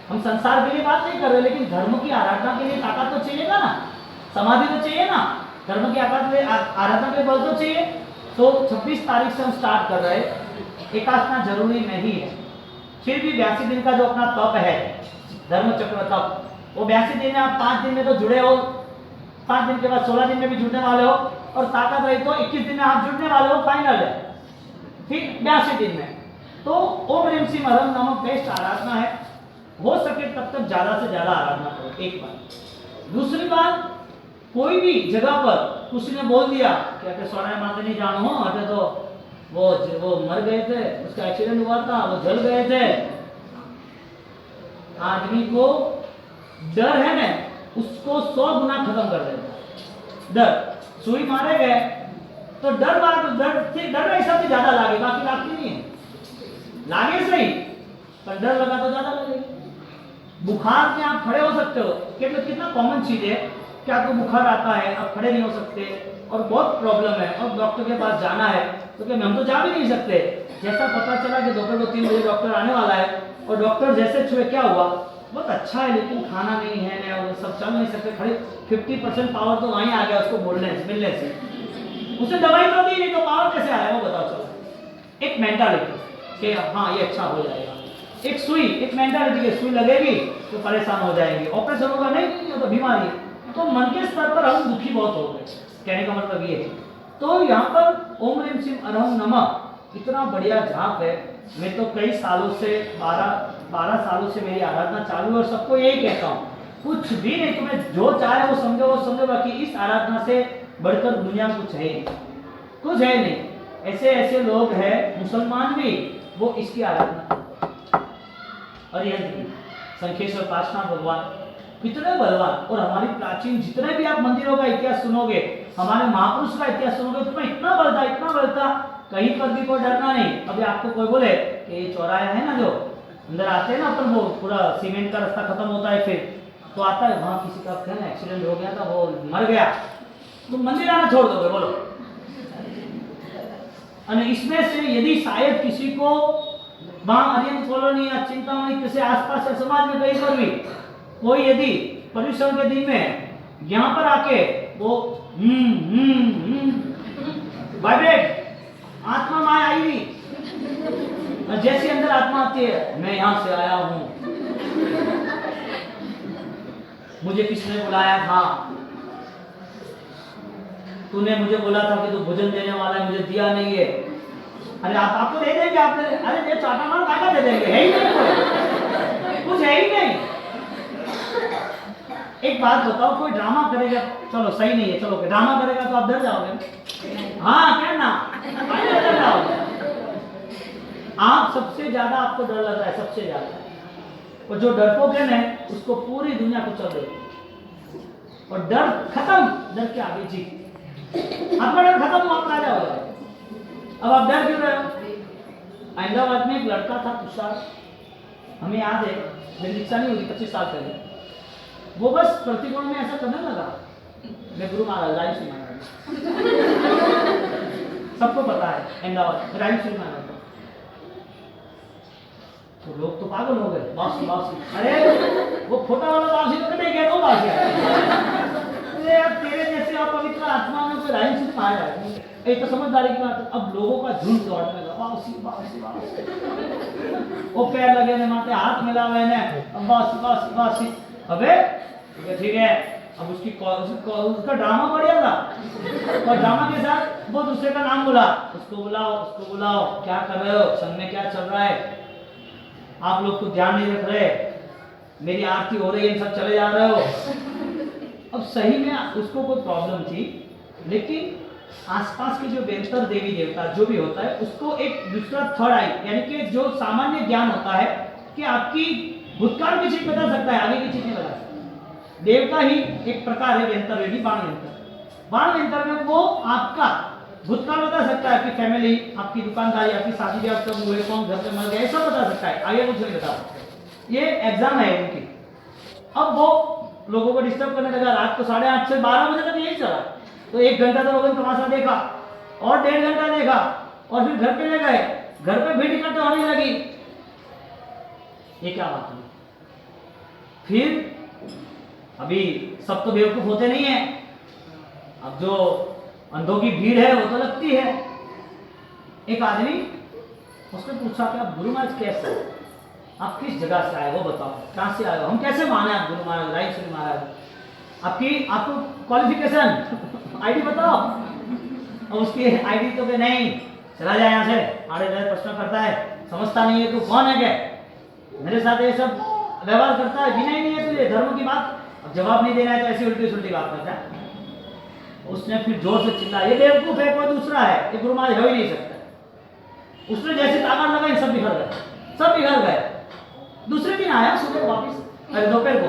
S1: हम संसार के लिए बात नहीं कर रहे, लेकिन धर्म की आराधना के लिए ताकत तो चाहिएगा ना, समाधि तो चाहिए ना, धर्म की आराधना के लिए बल तो चाहिए। तो 26 तारीख से हम स्टार्ट कर रहे हैं। एकादशना जरूरी नहीं है, फिर भी 82 दिन का जो अपना तप है, धर्म चक्र तप, वो 82 दिन में आप 5 दिन में तो जुड़े हो, 5 दिन के बाद 16 दिन में भी जुड़ने वाले हो, और ताकत रही तो 21 दिन में आप जुड़ने वाले हो, फाइनल है। फिर 82 दिन में तो ओम ह्रीम श्रीम अरहम नामक बेस्ट आराधना है। हो सके तब तक ज्यादा से ज्यादा आराधना करो, एक बात। दूसरी बात, कोई भी जगह पर किसी ने बोल दिया कि सोना माते नहीं जानो हो, अटे तो वो मर गए थे, उसका एक्सीडेंट हुआ था, वो जल गए थे। आदमी को डर है ना, उसको 100 गुना खत्म कर देता। डर, सुई मारे गए तो डर ऐसा भी ज्यादा लागे, बाकी लागती नहीं है, लागे सही पर डर लगा तो ज्यादा लगेगा। बुखार में आप खड़े हो सकते हो, कितना कॉमन चीज है कि आपको बुखार आता है, आप खड़े नहीं हो सकते और बहुत प्रॉब्लम है और डॉक्टर के पास जाना है, तो क्या हम तो जा भी नहीं सकते। जैसा पता चला कि दोपहर को 3 बजे डॉक्टर आने वाला है और डॉक्टर जैसे छुए, क्या हुआ, बहुत अच्छा है लेकिन खाना नहीं है ना, वो सब चल नहीं सकते, खड़े 50% पावर तो वहीं आ गया उसको बोलने से, मिलने से। उसे दवाई तो दी नहीं तो पावर कैसे आया वो बताओ। चलो एक मेंटालिटी कि हाँ ये अच्छा हो जाएगा, एक सुई, एक मेंटालिटी की सुई लगेगी तो परेशान हो जाएंगे, ऑपरेशन होगा नहीं तो बीमारी है। तो मन के स्तर पर हम दुखी बहुत हो गए, कहने का मतलब ये है। तो यहाँ पर ओम ह्रीम श्रीम अरहम नमः इतना बढ़िया जाप है। मैं तो कई सालों से 12 सालों से मेरी आराधना चालू है और सबको यही कहता हूँ, कुछ भी नहीं, तुम्हें जो चाहे वो समझो, बाकी इस आराधना से बढ़कर दुनिया में कुछ है नहीं। ऐसे लोग हैं, मुसलमान भी, वो इसकी आराधना। और यह संखेश्वर पार्श्वनाथ भगवान कितने बलवान, और हमारी प्राचीन जितने भी आप मंदिरों का इतिहास सुनोगे, हमारे महापुरुष का इतिहास सुनोगे, तो इतना बल था, कहीं पर भी कोई डरना नहीं। अभी आपको कोई बोले कि ये चौराहा है ना, जो अंदर आते हैं ना अपन, वो पूरा सीमेंट का रास्ता खत्म होता है, फिर तो आता है वहां किसी का एक्सीडेंट हो गया था, वो मर गया, तो मंदिर आना छोड़ दोगे? बोलो, અને इसमें से यदि शायद किसी को वहाँ आर्यन कॉलोनी या चिंतामणि किसी आसपास या समाज में कहीं पर भी कोई यदि पर्यूषण के दिन में यहाँ पर आके वो वाइब्रेट आत्मा माया आई नहीं, और जैसे अंदर आत्मा आती है, मैं यहाँ से आया हूँ, मुझे किसने बुलाया था, तूने मुझे बोला था कि तू भोजन देने वाला है, मुझे दिया नहीं है। अरे आपको दे देंगे, आपने अरे ये चाटा मार काका दे देंगे, है ही नहीं, कुछ है ही नहीं। एक बात बताओ, कोई ड्रामा करेगा, चलो सही नहीं है, चलो ड्रामा करेगा तो आप डर जाओगे, हाँ क्या ना, डर जाओगे आप, सबसे ज्यादा आपको डर लग रहा है, सबसे ज्यादा। और जो डरपोक है ना, उसको पूरी दुनिया को चल रही, और डर खत्म, डर के आगे जी, आपका डर खत्म हुआ, आप राजा हो जाए। अब आप डर क्यों रहे हो? अहमदाबाद में एक लड़का था तुषार, हमें याद है, मेरी इच्छा नहीं हुई 25 साल पहले, वो बस प्रतिकोण में ऐसा करने लगा, मैं गुरु महाराज राय सिंह महाराज, सबको पता है अहमदाबाद राय सिंह महाराज, तो लोग तो पागल हो गए, बासी बासी, अरे वो छोटा वाला बासी तो नहीं गया, वो बासी अरे यार तेरे जैसे आप पवित्र आत्मा में कोई राय सिंह महाराज, ये तो समझदारी की बात। अब लोगों का झुंड दौड़ने लगा, बासी बासी बासी, वो पैर लगे ने माथे, हाथ मिला हुए ने, बासी बासी बासी, अबे ठीक है। अब उसका ड्रामा बढ़िया था, और ड्रामा के साथ वो दूसरे का नाम बोला, उसको बुलाओ, क्या कर रहे हो, संघ में क्या चल रहा है, आप लोग तो ध्यान नहीं रख रहे, मेरी आरती हो रही है, सब चले जा रहे हो। अब सही में उसको कोई प्रॉब्लम थी, लेकिन आसपास के जो बेहतर देवी देवता जो भी होता है, उसको एक दूसरा थर्ड आई, यानी कि जो सामान्य ज्ञान होता है कि आपकी भूतकाल की चीज बता सकता है, आगे की चीज नहीं बता सकता। देवता ही एक प्रकार है व्यंतर, यदि बाण यंत्र में वो आपका भूतकाल बता सकता है, आपकी फैमिली, आपकी दुकानदारी, आपकी शादी ब्याह कब हुए, कौन घर पे मर गए, सब बता सकता है, आगे कुछ नहीं बता सकता। ये एग्जाम है उनकी। अब वो लोगों को डिस्टर्ब करने लगा, रात को 8:30 से 12 बजे तक यही चला, तो 1 घंटा तो लोगों ने तमाशा देखा, और 1.5 घंटा देखा, और फिर घर पे ले गए, घर पे भीड़ इकट्ठा होने लगी, ये क्या बात है। फिर अभी सब तो बेवकूफ होते नहीं है, अब जो अंधों की भीड़ है वो तो लगती है। एक आदमी, उसने पूछा कि आप गुरु महाराज कैसे, आप किस जगह से आए वो बताओ, कहाँ से आए हो, हम कैसे माने आप गुरु महाराज राय सिंह महाराज, आपको क्वालिफिकेशन आईडी बताओ। और उसकी आईडी तो कि नहीं, चला जाए यहाँ से, आड़े जाए प्रश्न करता है, समझता नहीं है, तू कौन है क्या, मेरे साथ ये सब व्यवहार करता है, विनय नहीं है तुझे, धर्म की बात अब जवाब नहीं देना है तो ऐसी उल्टी सुल्टी बात करता है। उसने फिर जोर से चिल्लाया, ये बेवकूफ है, कोई दूसरा है, ये गुरु महाराज हो ही नहीं सकता। उसने जैसे ताकत लगाई, सब बिखर गए। दूसरे दिन आया सुबह वापिस, अरे दोपहर को,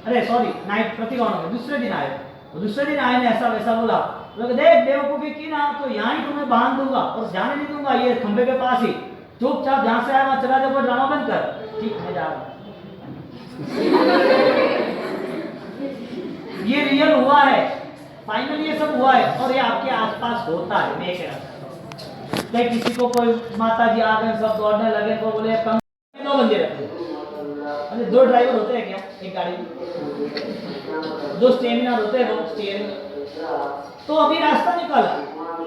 S1: अरे सॉरी नाइट प्रतिगौण में, दूसरे दिन आए, दूसरे दिन आए ने ऐसा वैसा बोला, देख बेवकूफी की ना तो यहाँ ही तुम्हें बांध दूंगा और जाने नहीं दूंगा, ये खंबे के पास ही, चुपचाप जहां से आया वहां चला जाओ, ड्रामा बंद कर। ठीक है, जा रहा ये रियल हुआ है, फाइनली ये सब हुआ है, और ये आपके आसपास होता है। मैं कह रहा था किसी को कोई माता जी आ गए, सब दौड़ने लगे, तो बोले 2 बंदे रखते, अरे 2 ड्राइवर होते हैं क्या एक गाड़ी में, 2 स्टेमिना होते हैं, वो स्टीयरिंग। तो अभी रास्ता निकाला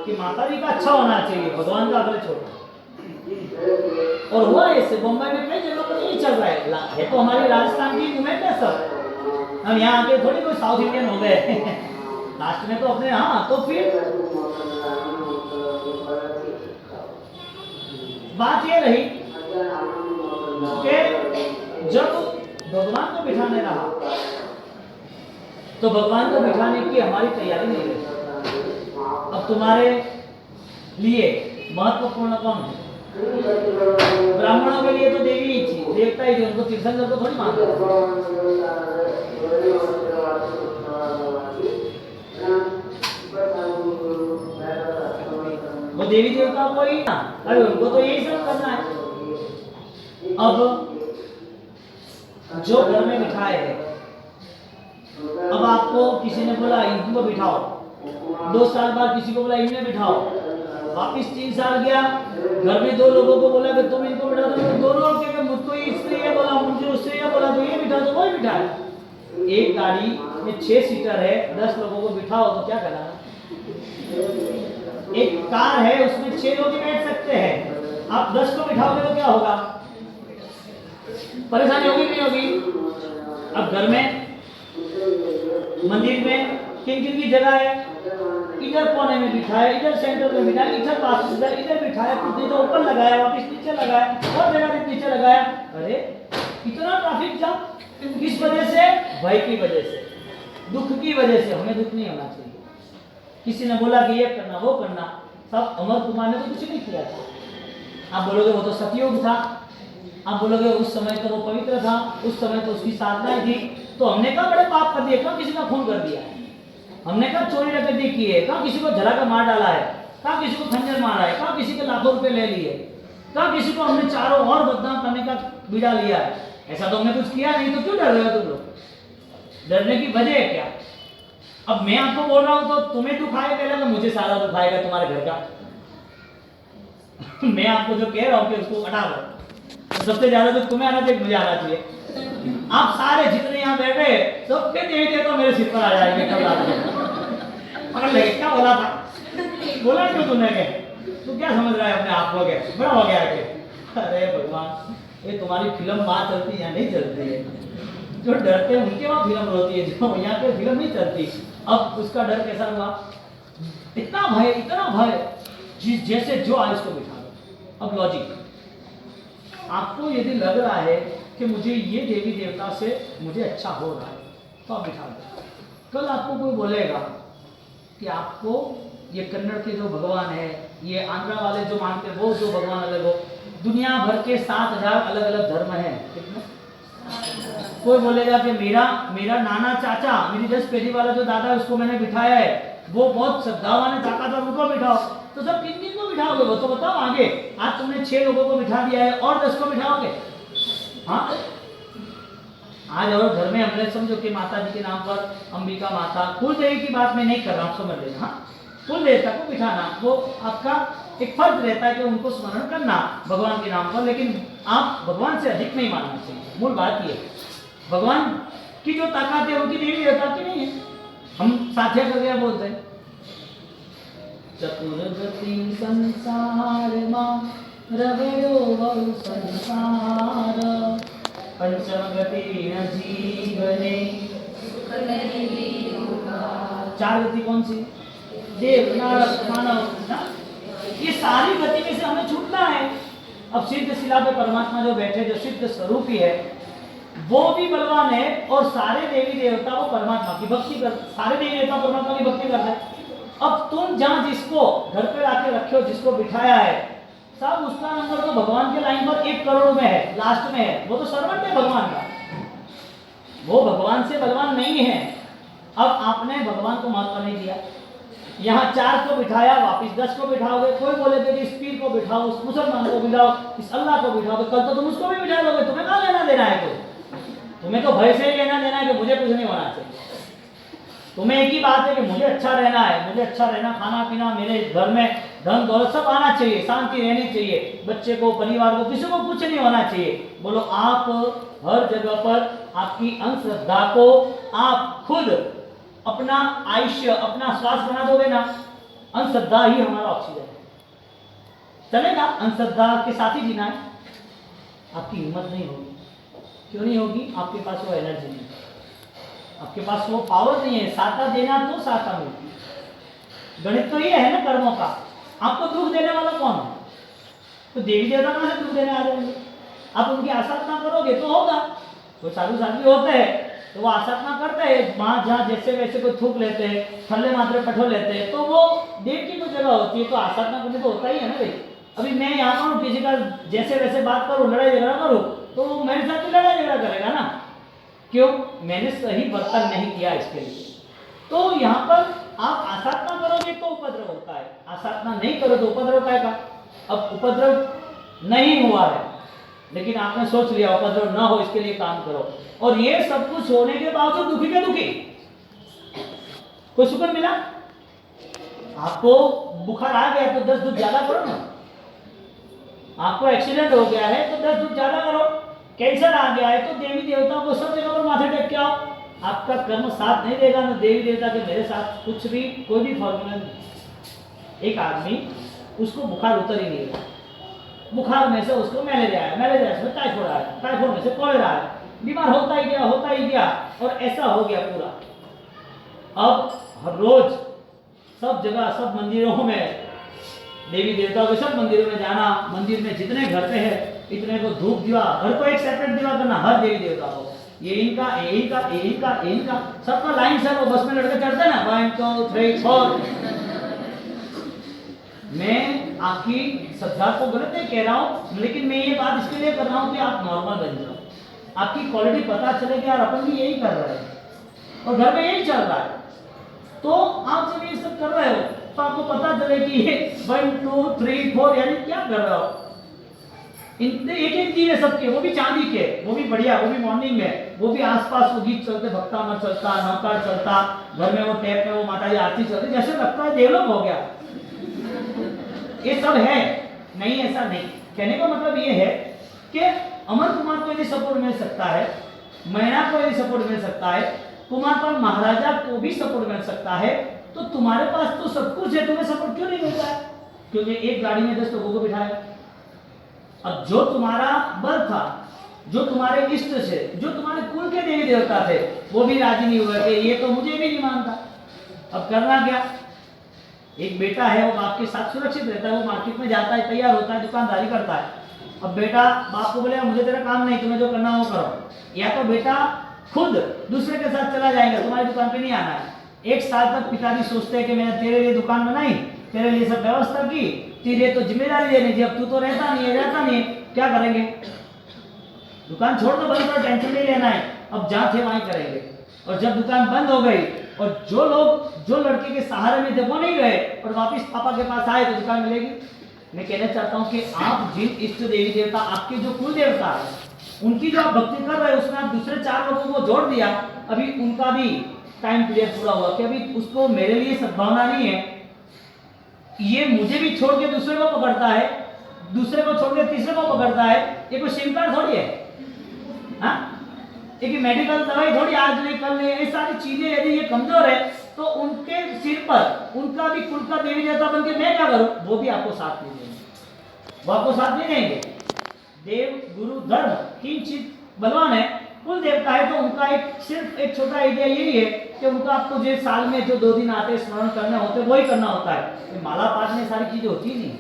S1: कि माता जी का अच्छा होना चाहिए, भगवान का अगले छोटा, और हुआ ऐसे। बम्बई में कई जगह पर यही चल रहा है तो हमारी राजस्थान की मूवमेंट है सब, हम यहाँ आके थोड़ी कोई साउथ इंडियन हो गए लास्ट में तो अपने। हाँ, तो फिर बात ये रही कि जब भगवान को बिठाने रहा, तो भगवान को बिठाने की हमारी तैयारी नहीं रही। अब तुम्हारे लिए महत्वपूर्ण कौन है? ब्राह्मणों के लिए तो देवी ही थी, देवता ही थी, उनको तीर्थंकर को थोड़ी मानते। वो देवी देवता को ही ना, अरे उनको तो यही सब करना है। अब जो घर में बिठाए है, अब आपको किसी ने बोला इनको बिठाओ, 2 साल बाद किसी को बोला इनमें बिठाओ, वापिस 3 साल गया, घर में 2 लोगों को बोला कि तुम इनको बिठा दो, दोनों लोग के मुझको इसने ये बोला, मुझे उससे ये बोला, तो ये बिठा दो, वही बिठाया। एक गाड़ी में 6 सीटर है, 10 लोगों को बिठाओ तो क्या करना? एक कार है उसमें 6 लोग ही बैठ सकते हैं, आप 10 को बिठाओगे तो क्या होगा? परेशानी होगी नहीं होगी? अब घर में, मंदिर में किन किन की जगह है? इधर कोने में बिठाया, इधर सेंटर में बिठाया, इधर पास इधर बिठाया, कुछ नहीं तो ऊपर लगाया, वापस नीचे लगाया, और जगह नीचे लगाया। अरे इतना ट्रैफिक जाम किस वजह से? भय की वजह से, दुख की वजह से। हमें दुख नहीं होना चाहिए। किसी ने बोला कि ये करना वो करना, सब अमर कुमार ने तो कुछ नहीं किया था। आप बोलोगे वो तो सतयुग था, आप बोलोगे उस समय तो वो पवित्र था, उस समय तो उसकी साधनाएं थी, तो हमने कहा बड़े पाप कर दिए, कहाँ किसी का खून कर दिया है, हमने कहा चोरी डकैती की है, कहाँ किसी को जला कर मार डाला है, कहाँ किसी को खंजर मारा है, कहाँ किसी के लाखों रुपए ले लिए, कहाँ किसी को हमने चारों ओर बदनाम करने का बीड़ा लिया है। ऐसा तो हमने कुछ किया नहीं, तो क्यों डर रहे हो तुम लोग? डरने की वजह है क्या? अब मैं आपको बोल रहा हूं तो तुम्हें दुख आएगा पहले, तो मुझे सारा दुख आएगा तुम्हारे घर का। मैं आपको जो कह रहा हूं कि उसको हटा दो, तो सबसे ज्यादा दुख तुम्हें आना चाहिए, मुझे आना चाहिए। आप सारे जितने यहाँ बैठे सबके देते तो मेरे सिर पर आ जाएंगे कल रात में। पकड़ ले, क्या बोला था? बोला क्यों तुमने के? तू क्या समझ रहा है अपने आप को? के बड़ा हो गया है? अरे भगवान, ये तुम्हारी फिल्म वहां चलती है या नहीं चलती है? जो डरते हैं उनके वहां फिल्म होती है, जो यहाँ पे फिल्म नहीं चलती। अब उसका डर कैसा हुआ? इतना भय, जिस जैसे जो आयुष को बिठा दो। अब लॉजिक, आपको यदि लग रहा है कि मुझे ये देवी देवता से मुझे अच्छा हो रहा है, तो आप बिठा दो। कल आपको कोई बोलेगा कि आपको ये कन्नड़ के जो भगवान है, ये आंध्रा वाले जो मानते हैं वो जो भगवान अलग हो, दुनिया भर के 7000 अलग अलग धर्म है। कोई बोलेगा कि मेरा नाना चाचा, मेरी 10 पीढ़ी वाला जो दादा है उसको मैंने बिठाया है, वो बहुत श्रद्धावान है, ताकतवर, उनको बिठाओ। तो सब किन को बिठाओगे? वो तो बताओ आगे। आज तुमने 6 लोगों को बिठा दिया है और 10 को बिठाओगे? हाँ, आज और घर में हमने समझो कि माता जी के नाम पर अंबिका माता, कुल देवी की बात मैं नहीं कर रहा हूँ, समझ लेना। हाँ, कुल देवता को बिठाना वो आपका एक फर्ज रहता है कि उनको स्मरण करना भगवान के नाम पर, लेकिन आप भगवान से अधिक नहीं मानना चाहिए। मूल बात ये, भगवान की जो ताकत है उनकी देवी देवता की नहीं है। हम साथिया करके बोलते हैं चतुर्गति संसार मां रवयो बहु संसार, पंचमगति न जीवने। 4 गति कौन सी? देव, नारद, मानव। ये सारी गति में से हमें छूटना है। अब सिद्ध शिला पे परमात्मा जो बैठे, जो सिद्ध स्वरूप ही है, वो भी बलवान है, और सारे देवी देवता वो परमात्मा की भक्ति कर, सारे देवी देवता परमात्मा की भक्ति करते हैं। अब तुम जहां जिसको घर पे आके रखे हो, जिसको बिठाया है, सब उसका नंबर तो भगवान के लाइन पर 1 करोड़ में है, लास्ट में है। वो तो सर्वंट है भगवान का, वो भगवान से बलवान नहीं है। अब आपने भगवान को महत्व नहीं दिया, यहाँ 4 को बिठाया, वापिस 10 को बिठाओगे। कोई बोले कि इस पीर को बिठाओ, उस मुसलमान को बिठाओ, इस अल्लाह को बिठाओ, कल तो तुम उसको भी बिठा लोगे। तुम्हें कहाँ लेना देना है? तुम्हें तो भय से ही लेना देना है कि मुझे कुछ नहीं होना चाहिए। तुम्हें एक ही बात है कि मुझे अच्छा रहना है, मुझे अच्छा रहना, खाना पीना, मेरे घर में धन दौलत सब आना चाहिए, शांति रहनी चाहिए, बच्चे को, परिवार को, किसी को कुछ नहीं होना चाहिए। बोलो, आप हर जगह पर आपकी अंधश्रद्धा को आप खुद अपना आयुष्य, अपना श्वास बना दोगे ना। अंधश्रद्धा ही हमारा ऑक्सीजन है, चलेगा। अंधश्रद्धा के साथ ही जीना है। आपकी हिम्मत नहीं होगी। क्यों नहीं होगी? आपके पास वो एनर्जी नहीं, आपके पास वो पावर नहीं है। साता देना तो साता मिलती। गणित तो ये है ना कर्मों का। आपको दुख देने वाला कौन है? तो देवी देवता कहां से दुख देने आ जाएंगे? आप उनकी आसाधना करोगे तो होगा। कोई साधु साध्वी होते हैं तो वो आसाधना करते हैं, वहां जहाँ जैसे वैसे कोई थूक लेते हैं, थल्ले मात्रे पठो लेते हैं, तो वो देव की कोई जगह होती है, तो आसाधना करने तो होता ही है ना भाई। अभी मैं यहाँ पर किसी का जैसे वैसे बात करूँ, लड़ाई झगड़ा करूँ, तो मेरे साथ लड़ाई झगड़ा करेगा ना। क्यों? मैंने सही बर्तन नहीं किया इसके लिए। तो यहाँ पर आप आसाधना करोगे तो उपद्रव होता है, आसाधना नहीं करो तो उपद्रव काय का। अब उपद्रव नहीं हुआ है, लेकिन आपने सोच लिया उपद्रव ना हो, इसके लिए काम करो, और ये सब कुछ होने के बावजूद दुखी के दुखी। कोई सुकून मिला? आपको बुखार आ गया तो 10 दूध ज्यादा करो ना। आपको एक्सीडेंट हो गया है तो 10 दूध ज्यादा करो। कैंसर आ गया है तो देवी देवताओं को सब जगह पर माथे टेक के आओ। आपका कर्म साथ नहीं देगा ना देवी देवता के मेरे साथ कुछ भी कोई भी फॉर्मूला नहीं। एक आदमी उसको बुखार उतर ही नहीं रहा, बुखार में से उसको मलेरिया है, मलेरिया से टाइफॉइड आया, टाइफॉइड में से कॉलेरा आया, बीमार होता ही गया और ऐसा हो गया पूरा। अब हर रोज सब जगह सब मंदिरों में देवी देवताओं के सब मंदिरों में जाना, मंदिर में जितने घर पे है इतने को धूप दिवा, घर को एक सेपरेट दिवा करना हर देवी देवता को, ये इनका ये इनका ये इनका ये इनका सबका लाइन से। वो बस में लड़के चढ़ते ना 1 2 3 4। मैं आपकी श्रद्धा को गलत नहीं कह रहा हूं, लेकिन मैं ये बात इसके लिए कर रहा हूं कि आप नॉर्मल बन जाओ, आपकी क्वालिटी पता चले कि यार अपन भी यही कर रहे हैं और घर में यही चल रहा है, तो आप जब ये सब कर रहे हो तो आपको पता चले कि ये 1 2 3 4 यानी क्या कर रहे हो। एक दिन है सबके, वो भी चांदी के, वो भी बढ़िया, वो भी मॉर्निंग में, वो भी आसपास वो गीत चलते, भक्ता मत चलता, नौकर चलता, घर में वो टैप में वो माता जी आरती चलती, जैसे लगता है देवलोक हो गया। ये सब है नहीं, ऐसा नहीं। कहने का मतलब ये है कि अमर कुमार को यदि सपोर्ट मिल सकता है, मैना को यदि सपोर्ट मिल सकता है, कुमारपाल महाराजा को भी सपोर्ट मिल सकता है, तो तुम्हारे पास तो सब कुछ है, तुम्हें सपोर्ट क्यों नहीं मिलता है? क्योंकि एक गाड़ी में 10 लोगों को बिठाया। अब जो तुम्हारा बल था, जो तुम्हारे इष्ट थे, जो तुम्हारे कुल के देवी देवता थे, वो भी राजी नहीं हुए कि ये तो मुझे भी नहीं मानता। अब करना क्या? एक बेटा है वो बाप के साथ सुरक्षित रहता है, वो मार्केट में जाता है, तैयार होता है, दुकानदारी करता है। अब बेटा बाप को बोलेगा मुझे तेरा काम नहीं, तुम्हें जो करना हो करो, या तो बेटा खुद दूसरे के साथ चला जाएगा, तुम्हारी दुकान पे नहीं आना है। 1 साल तक पिताजी सोचते हैं कि मैंने तेरे लिए दुकान बनाई, तेरे लिए सब व्यवस्था की, तेरे तो जिम्मेदारी देनी थी, अब तू तो रहता नहीं है, जाता नहीं है, क्या करेंगे? दुकान छोड़ दो, बंद करो, टेंशन नहीं लेना है, अब जहाँ थे वहीं करेंगे। और जब दुकान बंद हो गई और जो लोग जो लड़के के सहारे में थे वो नहीं गए और वापस पापा के पास आए, तो दुकान मिलेगी? मैं कहना चाहता हूँ कि आप जिन इष्ट देवी देवता, आपके जो कुल देवता है, उनकी जो आप भक्ति कर रहे हो, उसमें आप दूसरे 4 लोगों को जोड़ दिया, अभी उनका भी टाइम पीरियड पूरा हुआ कि अभी उसको मेरे लिए सद्भावना नहीं है, ये मुझे भी छोड़ के दूसरे को पकड़ता है, दूसरे को छोड़ के तीसरे को पकड़ता है, ये कोई सिम कार्ड थोड़ी है, हाँ? एक मेडिकल दवाई थोड़ी आज नहीं कल नहीं, ये सारी चीजें यदि ये कमजोर है तो उनके सिर पर उनका भी कुल का देवी देवता बन के मैं क्या करूं? वो भी आपको साथ नहीं देंगे, वो आपको साथ नहीं देंगे। देव गुरु धर्म 3 चीज बलवान है। कुल देवता है तो उनका सिर्फ एक छोटा आइडिया यही है कि उनका आपको जो साल में जो 2 दिन आते स्मरण करने होते वही करना होता है, माला पाठ में सारी चीजें होती ही नहीं।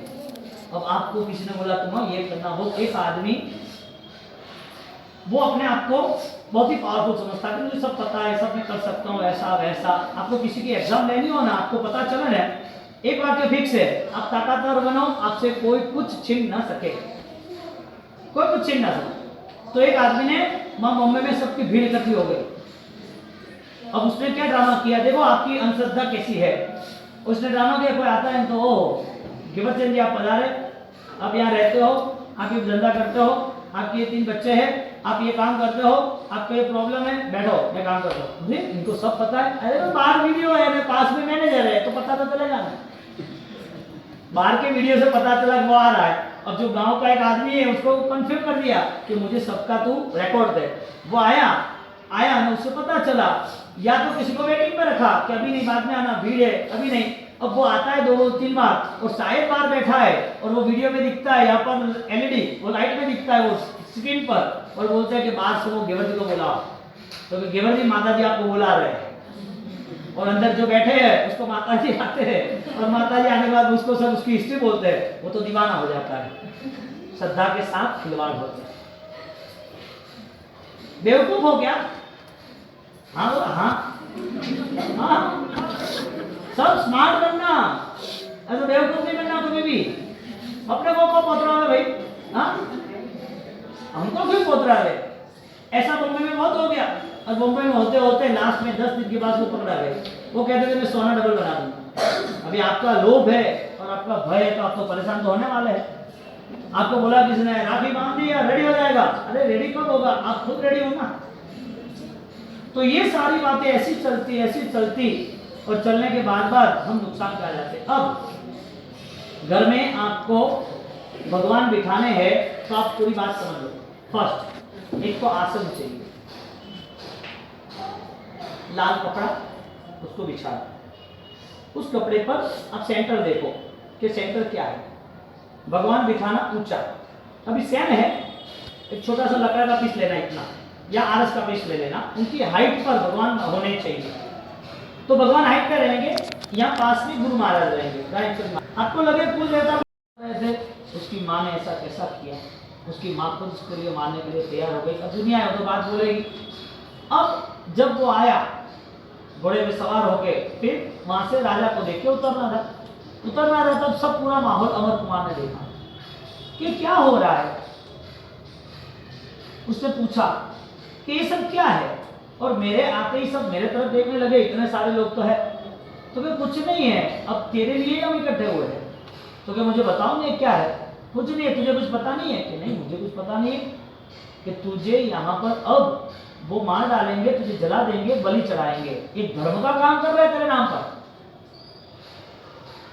S1: अब आपको किसी ने बोला तुम ये करना, वो एक आदमी वो अपने आप को बहुत ही पावरफुल समझता है, मुझे सब पता है, सब मैं कर सकता हूँ, ऐसा वैसा। आपको किसी की एग्जाम लेनी हो ना, आपको पता चला है एक वाक्य फिक्स है, आप ताकतवर बनो, आपसे कोई कुछ छीन ना सके, कोई कुछ छीन ना सके। तो एक आदमी ने वहां बॉम्बे में सबकी भीड़ इकट्ठी हो गई। अब उसने क्या ड्रामा किया, देखो आपकी अंधश्रद्धा कैसी है। उसने ड्रामा किया, कोई आता है तो ओ गिवर चंद जी आप पधारे, आप यहाँ रहते हो, आप ये धंधा करते हो, आपके 3 बच्चे हैं, आप ये काम करते हो, आपको ये प्रॉब्लम है, बैठो मैं काम करता हूँ। इनको सब पता है, अरे तो बाहर वीडियो है, मैं पास में मैनेजर है, तो पता तो चलेगा ना। बाहर के वीडियो से पता चला वो आ रहा है। अब जो गांव का एक आदमी है उसको कंफर्म कर दिया कि मुझे सबका तू रिकॉर्ड दे। वो आया ना, उससे पता चला, या तो किसी को वेटिंग में रखा कि अभी नहीं, बाद में आना, भीड़ है, अभी नहीं। अब वो आता है 2-3 बार और शायद बार बैठा है और वो वीडियो में दिखता है, यहाँ पर एलईडी वो लाइट में दिखता है वो स्क्रीन पर, और बोलता है कि बाहर से वो गेवर जी को बुलाओ। तो गेवर जी माता जी आपको बुला रहे हैं, और अंदर जो बैठे हैं उसको माता जी आते हैं, और माता जी आने के बाद उसको सब उसकी हिस्ट्री बोलते हैं। वो तो दीवाना हो जाता है, श्रद्धा के साथ खिलवाड़ होता है। बेवकूफ हो क्या? हाँ बोला हाँ, सब स्मार्ट बनना, ऐसा बेवकूफ नहीं बनना कभी भी। अपने को पोतरा है भाई, हाँ हमको क्यों पोतरा है? ऐसा बॉम्बे में बहुत हो गया, और बॉम्बे में होते होते लास्ट में 10 दिन के बाद वो पकड़ा गए। वो कहते थे मैं सोना डबल बना दूंगा। अभी आपका लोभ है और आपका भय है तो आप तो परेशान तो होने वाले हैं। आपको बोला किसने राखी बांध दी या रेडी हो जाएगा? अरे रेडी कब होगा, आप खुद रेडी हो ना। तो ये सारी बातें ऐसी चलती और चलने के बाद बाद हम नुकसान खा जाते। अब घर में आपको भगवान बिठाने हैं तो आप पूरी बात समझ लो। फर्स्ट, एक तो आसन चाहिए, लाल कपड़ा उसको बिछा, उस कपड़े पर आप सेंटर देखो कि सेंटर क्या है। भगवान बिठाना ऊंचा, अभी सेम है, एक छोटा सा लकड़ा का पीस लेना इतना, या आरस का पीस ले लेना, उनकी हाइट पर भगवान होने चाहिए। तो भगवान हाइट पे रहेंगे, यहाँ पास में गुरु महाराज रहेंगे। आपको लगे कुल देवता ऐसे, उसकी माँ ने ऐसा कैसा किया, उसकी माँ खुद उसके लिए मारने के लिए तैयार हो गई, अब दुनिया है तो बात बोलेगी। अब जब वो आया घोड़े में सवार होके, फिर वहां से राजा को देख के उतरना था, तब सब पूरा माहौल अमर कुमार ने देखा कि क्या हो रहा है। उसने पूछा कि ये सब क्या है, और मेरे आते ही सब मेरे तरफ देखने लगे, इतने सारे लोग तो है। तो क्या कुछ नहीं है, अब तेरे लिए हम इकट्ठे हुए हैं, तो क्या मुझे बताओ ये क्या है। कुछ नहीं है, तुझे कुछ पता नहीं है कि नहीं, मुझे कुछ पता नहीं है कि तुझे यहाँ पर अब वो मार डालेंगे, तुझे जला देंगे, बलि चढ़ाएंगे, ये धर्म का काम कर रहे हैं तेरे नाम पर।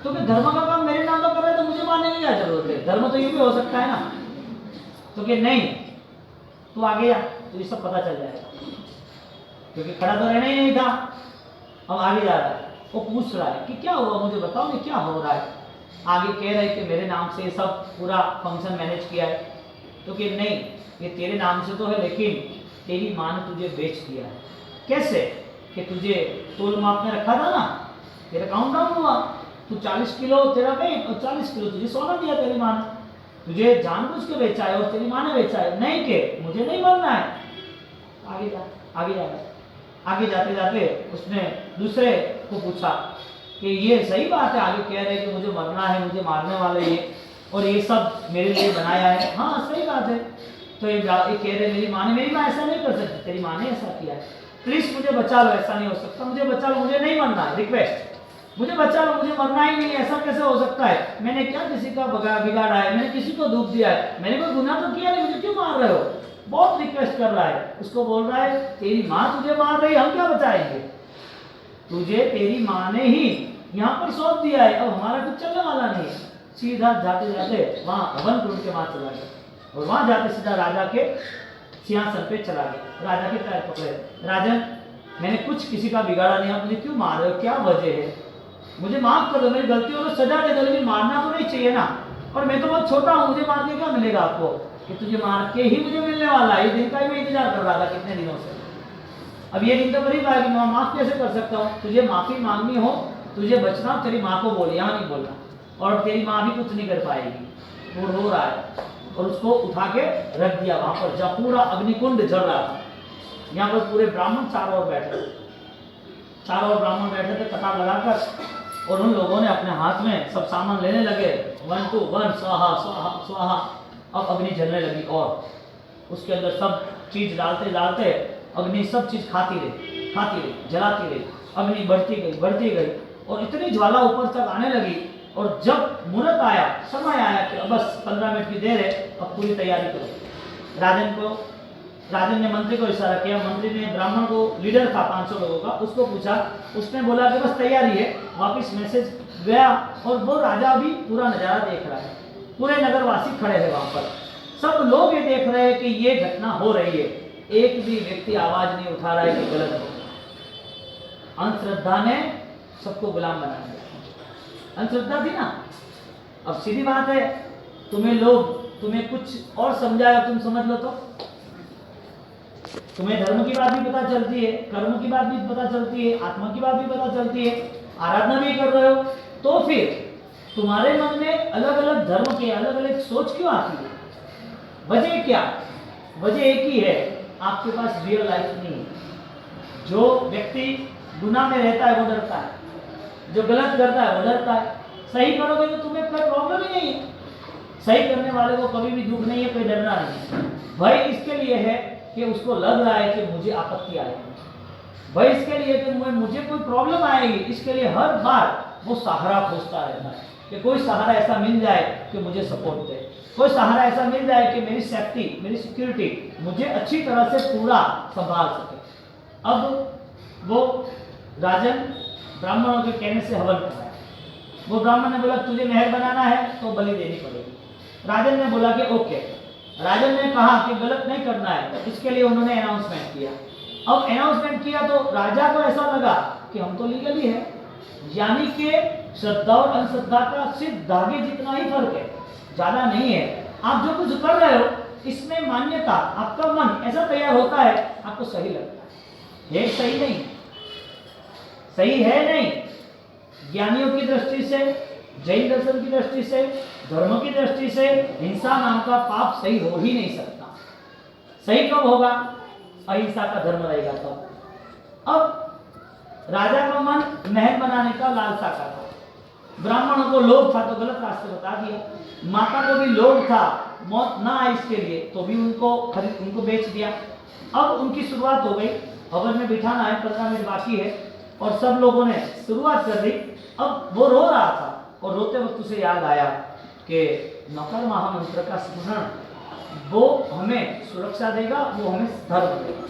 S1: तो क्या धर्म का काम मेरे नाम पर कर रहे हैं तो मुझे मारने की क्या जरूरत है, धर्म तो ये भी हो सकता है ना। तो क्या नहीं, तू आगे जा, तुझे सब पता चल जाएगा, क्योंकि खड़ा तो रहना ही नहीं था। अब आगे जा रहा है, वो पूछ रहा है कि क्या हुआ, मुझे बताओ ये क्या हो रहा है। आगे कह रहे कि मेरे नाम से सब पूरा फंक्शन मैनेज किया है। तो कि नहीं, ये तेरे नाम से तो है, लेकिन तेरी माँ ने तुझे बेच दिया है। कैसे? कि तुझे तोल माप में रखा था ना, तेरा काउंट डाउन हुआ, तू 40 किलो तेरा वेट और 40 किलो तुझे सोना दिया तेरी माँ ने, तुझे जानबूझ के बेचा है और तेरी माँ ने बेचा है। नहीं के मुझे नहीं मरना है, आगे जा, आगे जा। आगे जाते जाते उसने दूसरे को पूछा कि ये सही बात है, आगे कह रहे कि मुझे मरना है, मुझे मारने वाले ये, और ये सब मेरे लिए बनाया है। हाँ सही बात है। तो ये कह रहे मेरी माँ ने ऐसा नहीं कर सकती, तेरी माँ ने ऐसा किया है, प्लीज मुझे बचा लो, ऐसा नहीं हो सकता, मुझे बचा लो, मुझे नहीं मरना है, रिक्वेस्ट, मुझे बचा लो, मुझे मरना ही नहीं, ऐसा कैसे हो सकता है, मैंने क्या किसी का बिगाड़ा है, मैंने किसी को दुख दिया है, मैंने कोई गुनाह तो किया नहीं, मुझे क्यों मार रहे हो। बहुत रिक्वेस्ट कर रहा है, उसको बोल रहा है तेरी माँ तुझे मार रही, हम क्या बचाएंगे, तुझे तेरी माँ ने ही यहाँ पर सौंप दिया है, अब हमारा कुछ चलने वाला नहीं है। सीधा जाते जाते वहां हवन कुंड के वहां चला गया, और वहां जाते सीधा राजा के सिंहासन पे चला गया, राजा के पैर पकड़े, राजन मैंने कुछ किसी का बिगाड़ा नहीं, आप मुझे क्यों मार रहे हो, क्या वजह है, मुझे माफ कर दो, मेरी गलती हो तो सजा दे दो, लेकिन मारना तो नहीं चाहिए ना, और मैं तो बहुत छोटा हूँ, मुझे मार के क्या मिलेगा आपको, कि तुझे मार के ही मुझे मिलने वाला है, ये दिन का ही मैं इंतजार कर रहा था कितने दिनों से, अब ये दिन तो करीब आएगी, मैं माफ कैसे कर सकता हूँ, तुझे माफी मांगनी हो, तुझे बचना, तेरी माँ को बोल, यहाँ नहीं बोलना, और तेरी माँ भी कुछ नहीं कर पाएगी। वो रो रहा है, और उसको उठा के रख दिया वहां पर, जब पूरा अग्निकुंड जल रहा था, यहाँ पर पूरे ब्राह्मण चारों ओर बैठे थे कतार लगाकर, और उन लोगों ने अपने हाथ में सब सामान लेने लगे, 1 2 1 स्वाहा स्वाहा स्वाहा। अब अग्नि जलने लगी, और उसके अंदर सब चीज डालते डालते अग्नि सब चीज खाती रही, जलाती रही, अग्नि बढ़ती गई, और इतनी ज्वाला ऊपर तक आने लगी, और जब मुहूर्त आया, समय आया कि अब बस 15 मिनट की देर है, अब पूरी तैयारी करो। राजन ने मंत्री को इशारा किया, मंत्री ने ब्राह्मण को, लीडर था 500 लोगों का, उसको पूछा, उसने बोला कि बस तैयारी है, वापिस मैसेज गया, और वो राजा भी पूरा नजारा देख रहा है, पूरे नगरवासी खड़े हैं वहां पर, सब लोग ये देख रहे हैं कि ये घटना हो रही है, एक भी व्यक्ति आवाज नहीं उठा रहा है कि गलत हो। अंधश्रद्धा ने सबको गुलाम बना दिया, अंधश्रद्धा थी ना। अब सीधी बात है, तुम्हें कुछ और समझाया, तुम समझ लो, तो तुम्हें धर्म की बात भी पता चलती है, कर्म की बात भी पता चलती है, आत्मा की बात भी पता चलती है, आराधना भी कर रहे हो, तो फिर तुम्हारे मन में अलग अलग धर्म की अलग अलग सोच क्यों आती है, वजह क्या? वजह एक ही है, आपके पास रियल लाइफ नहीं है। जो व्यक्ति गुनाह में रहता है वो डरता है, जो गलत करता है वो डरता है, सही करोगे तो तुम्हें कोई प्रॉब्लम ही नहीं है, सही करने वाले को कभी भी दुख नहीं है, कोई डरना नहीं है। भय इसके लिए है कि उसको लग रहा है कि मुझे आपत्ति आएगी, भय इसके लिए कि मुझे कोई प्रॉब्लम आएगी, इसके लिए हर बार वो सहारा खोजता रहता है कि कोई सहारा ऐसा मिल जाए कि मुझे सपोर्ट दे, कोई सहारा ऐसा मिल जाए कि मेरी सेफ्टी, मेरी सिक्योरिटी मुझे अच्छी तरह से पूरा संभाल सके। अब वो राजन ब्राह्मणों के कहने से हवन कराया। वो ब्राह्मण ने बोला तुझे मेहर बनाना है तो बलि देनी पड़ेगी। राजन ने बोला कि ओके। राजन ने कहा कि गलत नहीं करना है, इसके लिए उन्होंने अनाउंसमेंट किया। अब अनाउंसमेंट किया तो राजा को ऐसा लगा कि हम तो लीगल ही है, यानी कि श्रद्धा और अंधश्रद्धा का सिर्फ धागे जितना ही फर्क है, ज्यादा नहीं है। आप जो कुछ कर रहे हो इसमें मान्यता, आपका मन ऐसा तैयार होता है, आपको सही लगता है। ये सही नहीं, सही है नहीं। ज्ञानियों की दृष्टि से, जैन दर्शन की दृष्टि से, धर्म की दृष्टि से हिंसा नाम का पाप सही हो ही नहीं सकता। सही कब होगा? अहिंसा का धर्म रहेगा तब। अब राजा का मन महल बनाने का लालसा का था, ब्राह्मणों को लोभ था तो गलत रास्ते बता दिया, माता को भी लोभ था मौत ना आए इसके लिए तो भी उनको बेच दिया। अब उनकी शुरुआत हो गई, हवन में बिठाना है, 15 मिनट बाकी है और सब लोगों ने शुरुआत कर दी। अब वो रो रहा था और रोते वक्त उसे याद आया कि नौकर महामंत्र का स्मरण वो हमें सुरक्षा देगा, वो हमें धर्म देगा।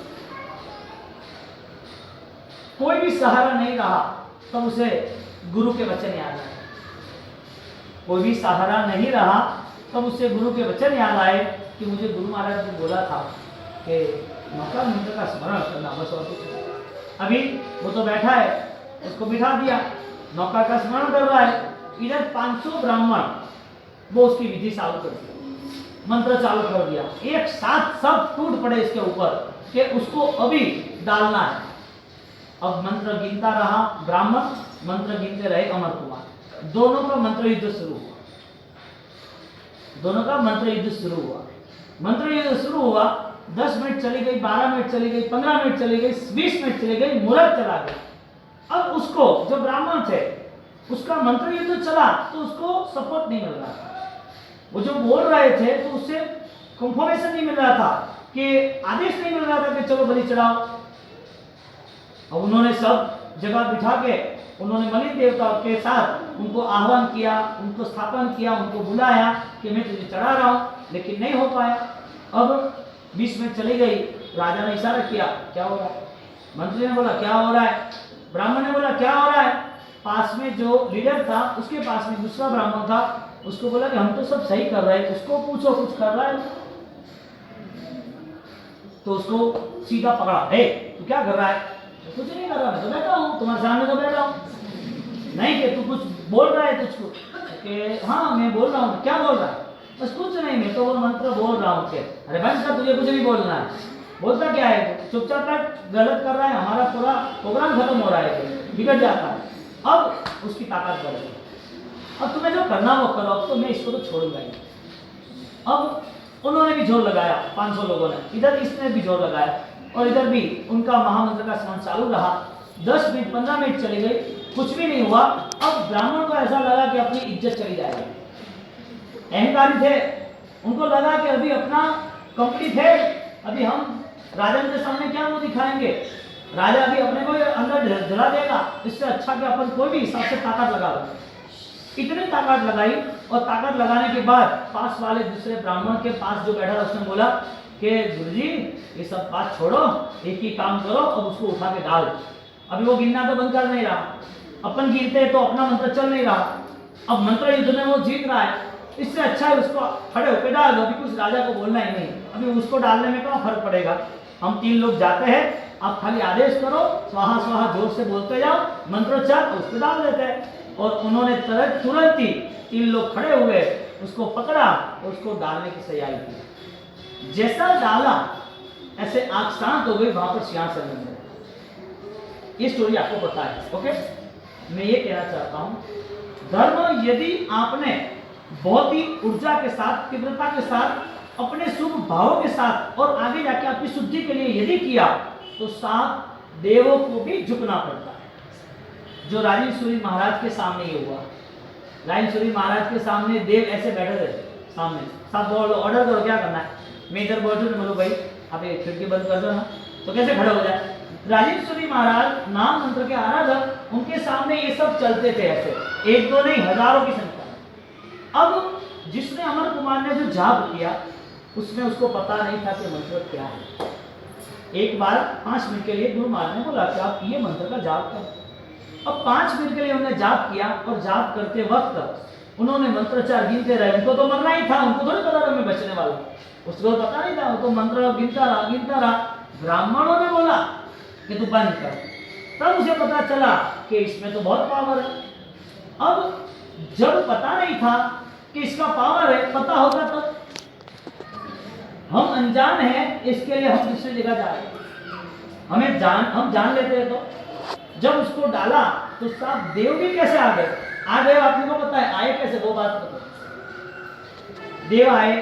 S1: कोई भी सहारा नहीं रहा तब उसे गुरु के वचन याद आए। कोई भी सहारा नहीं रहा तब उसे गुरु के वचन याद आए कि मुझे गुरु महाराज ने बोला था कि नौकर मंत्र का स्मरण करना, बस और कुछ नहीं। अभी वो तो बैठा है, उसको बिठा दिया, नौकर का स्मरण कर रहा है। इधर 500 ब्राह्मण वो उसकी विधि चालू कर दिया, मंत्र चालू कर दिया। एक साथ सब टूट पड़े इसके ऊपर कि उसको अभी डालना है। अब मंत्र गिनता रहा ब्राह्मण, मंत्र गिनते रहे अमर कुमार। दोनों का मंत्र युद्ध शुरू हुआ, दोनों का मंत्र युद्ध शुरू हुआ। मंत्र युद्ध शुरू हुआ, 10 मिनट चली गई, 12 मिनट चली गई, 15 मिनट चली गई, 20 मिनट चली गई, मुहूर्त चला गया। अब उसको जो ब्राह्मण थे उसका मंत्र युद्ध चला तो उसको सपोर्ट नहीं मिल रहा था। वो जो बोल रहे थे तो उससे कंफर्मेशन नहीं मिल रहा था, कि आदेश नहीं मिल रहा था कि चलो बलि चढ़ाओ। अब उन्होंने सब जगह बिठा के उन्होंने मलिन देवताओं के साथ उनको आह्वान किया, उनको स्थापन किया, उनको बुलाया कि मैं तुझे चढ़ा रहा हूं, लेकिन नहीं हो पाया। अब 20 मिनट चली गई, राजा ने इशारा किया क्या हो रहा है? मंत्री ने बोला क्या हो रहा है? ब्राह्मण ने बोला क्या हो रहा है? पास में जो लीडर था उसके पास में दूसरा ब्राह्मण था, उसको बोला कि हम तो सब सही कर रहे हैं, उसको पूछो कुछ कर रहा है। तो उसको सीधा पकड़ा, हे तू क्या कर रहा है? कुछ नहीं कर रहा, मैं तो बैठा हूँ, तुम्हारे सामने तो बैठा हूँ। नहीं कि तू कुछ बोल रहा है तुझको? कि हाँ मैं बोल रहा हूँ। क्या बोल रहा है? बस कुछ नहीं, मैं तो वो मंत्र बोल रहा हूँ। अरे बंद कर, तुझे कुछ नहीं बोलना है। बोलता क्या है? चुपचाप गलत कर रहा है, हमारा पूरा प्रोग्राम खत्म हो रहा है, बिगड़ जाता है। अब उसकी ताकत बढ़ गई, अब तुम्हें जो करना वो करो, अब तो मैं इसको तो छोड़ूंगा ही। अब उन्होंने भी जोर लगाया, 500 लोगों ने, इधर इसने भी जोर लगाया और इधर भी उनका महामंत्र का स्मरण चालू रहा। 10 मिनट 15 मिनट चली गई, कुछ भी नहीं हुआ। अब ब्राह्मण को ऐसा लगा कि अपनी इज्जत चली जाएगी, अहंकारी थे, उनको लगा कि अभी अपना कंप्लीट है, अभी हम राजन के सामने क्या मुंह दिखाएंगे, राजा अभी अपने को अंदर जला देगा, इससे अच्छा कि अपन कोई भी हिसाब से ताकत लगा लो। इतनी ताकत लगाई और ताकत लगाने के बाद पास वाले दूसरे ब्राह्मण के पास जो बैठा था उसने बोला कि गुरुजी ये सब बात छोड़ो, एक ही काम करो, अब उसको उठा के डाल। अभी वो गिनना तो बंद कर नहीं रहा, अपन गिनते तो अपना मंत्र चल नहीं रहा, अब मंत्र युद्ध में वो जीत रहा है, इससे अच्छा है उसको खड़े होकर डाल दो। अभी कुछ राजा को बोलना ही नहीं, अभी उसको डालने में क्या फर्क पड़ेगा। हम 3 लोग जाते हैं, आप खाली आदेश करो, स्वाहा स्वाहा जोर से बोलते जाओ, मंत्रोच्चार उसको डाल देते हैं। और उन्होंने तुरंत ही 3 लोग खड़े हुए, उसको पकड़ा और उसको डालने की तैयारी की। जैसा डाला ऐसे आंख शांत हो गई, वहां पर सिंहासन बन गया। ये स्टोरी आपको पता है, ओके। मैं ये कहना चाहता हूं, धर्म यदि आपने बहुत ही ऊर्जा के साथ, तीव्रता के साथ, अपने शुभ भावों के साथ और आगे जाके आपकी शुद्धि के लिए यदि किया तो 7 देवों को भी झुकना पड़ता है। जो राजेश्वरी महाराज के सामने ये हुआ, राजेश्वरी महाराज के सामने देव ऐसे बैठे थे सामने, सब बोलो ऑर्डर करो क्या करना है। मैं इधर बोल रहा बोलो भाई आप ये खिड़की बंद कर दो ना, तो कैसे खड़े हो जाए। राजेश्वरी महाराज नाम मंत्र के आराधक, उनके सामने ये सब चलते थे ऐसे, 1-2 नहीं, हजारों की संख्या। अब जिसने अमर कुमार ने जो जाप किया उसमें उसको पता नहीं था कि मंत्र क्या है। एक बार 5 मिनट के लिए गुरु महाराज ने बोला कि आप ये मंत्र का जाप करो। अब 5 मिनट के लिए उन्होंने जाप किया और जाप करते वक्त उन्होंने मंत्रोच्चार गिनते रहे। उनको तो मरना ही था, उनको थोड़ी पता था मैं बचने वाला हूं, उसको पता नहीं था, वो तो मंत्र गिनता रहा। ब्राह्मणों ने बोला कि तू बंद कर, तब उसे पता चला कि इसमें तो बहुत पावर है। अब जब पता नहीं था कि इसका पावर है, पता होगा तब। हम अनजान हैं, इसके लिए हम दूसरी जगह जा रहे हैं। हम जान लेते हैं। तो जब उसको डाला तो साहब देव भी कैसे आ गए आपने को पता है, आए कैसे, वो बात पता। देव आए,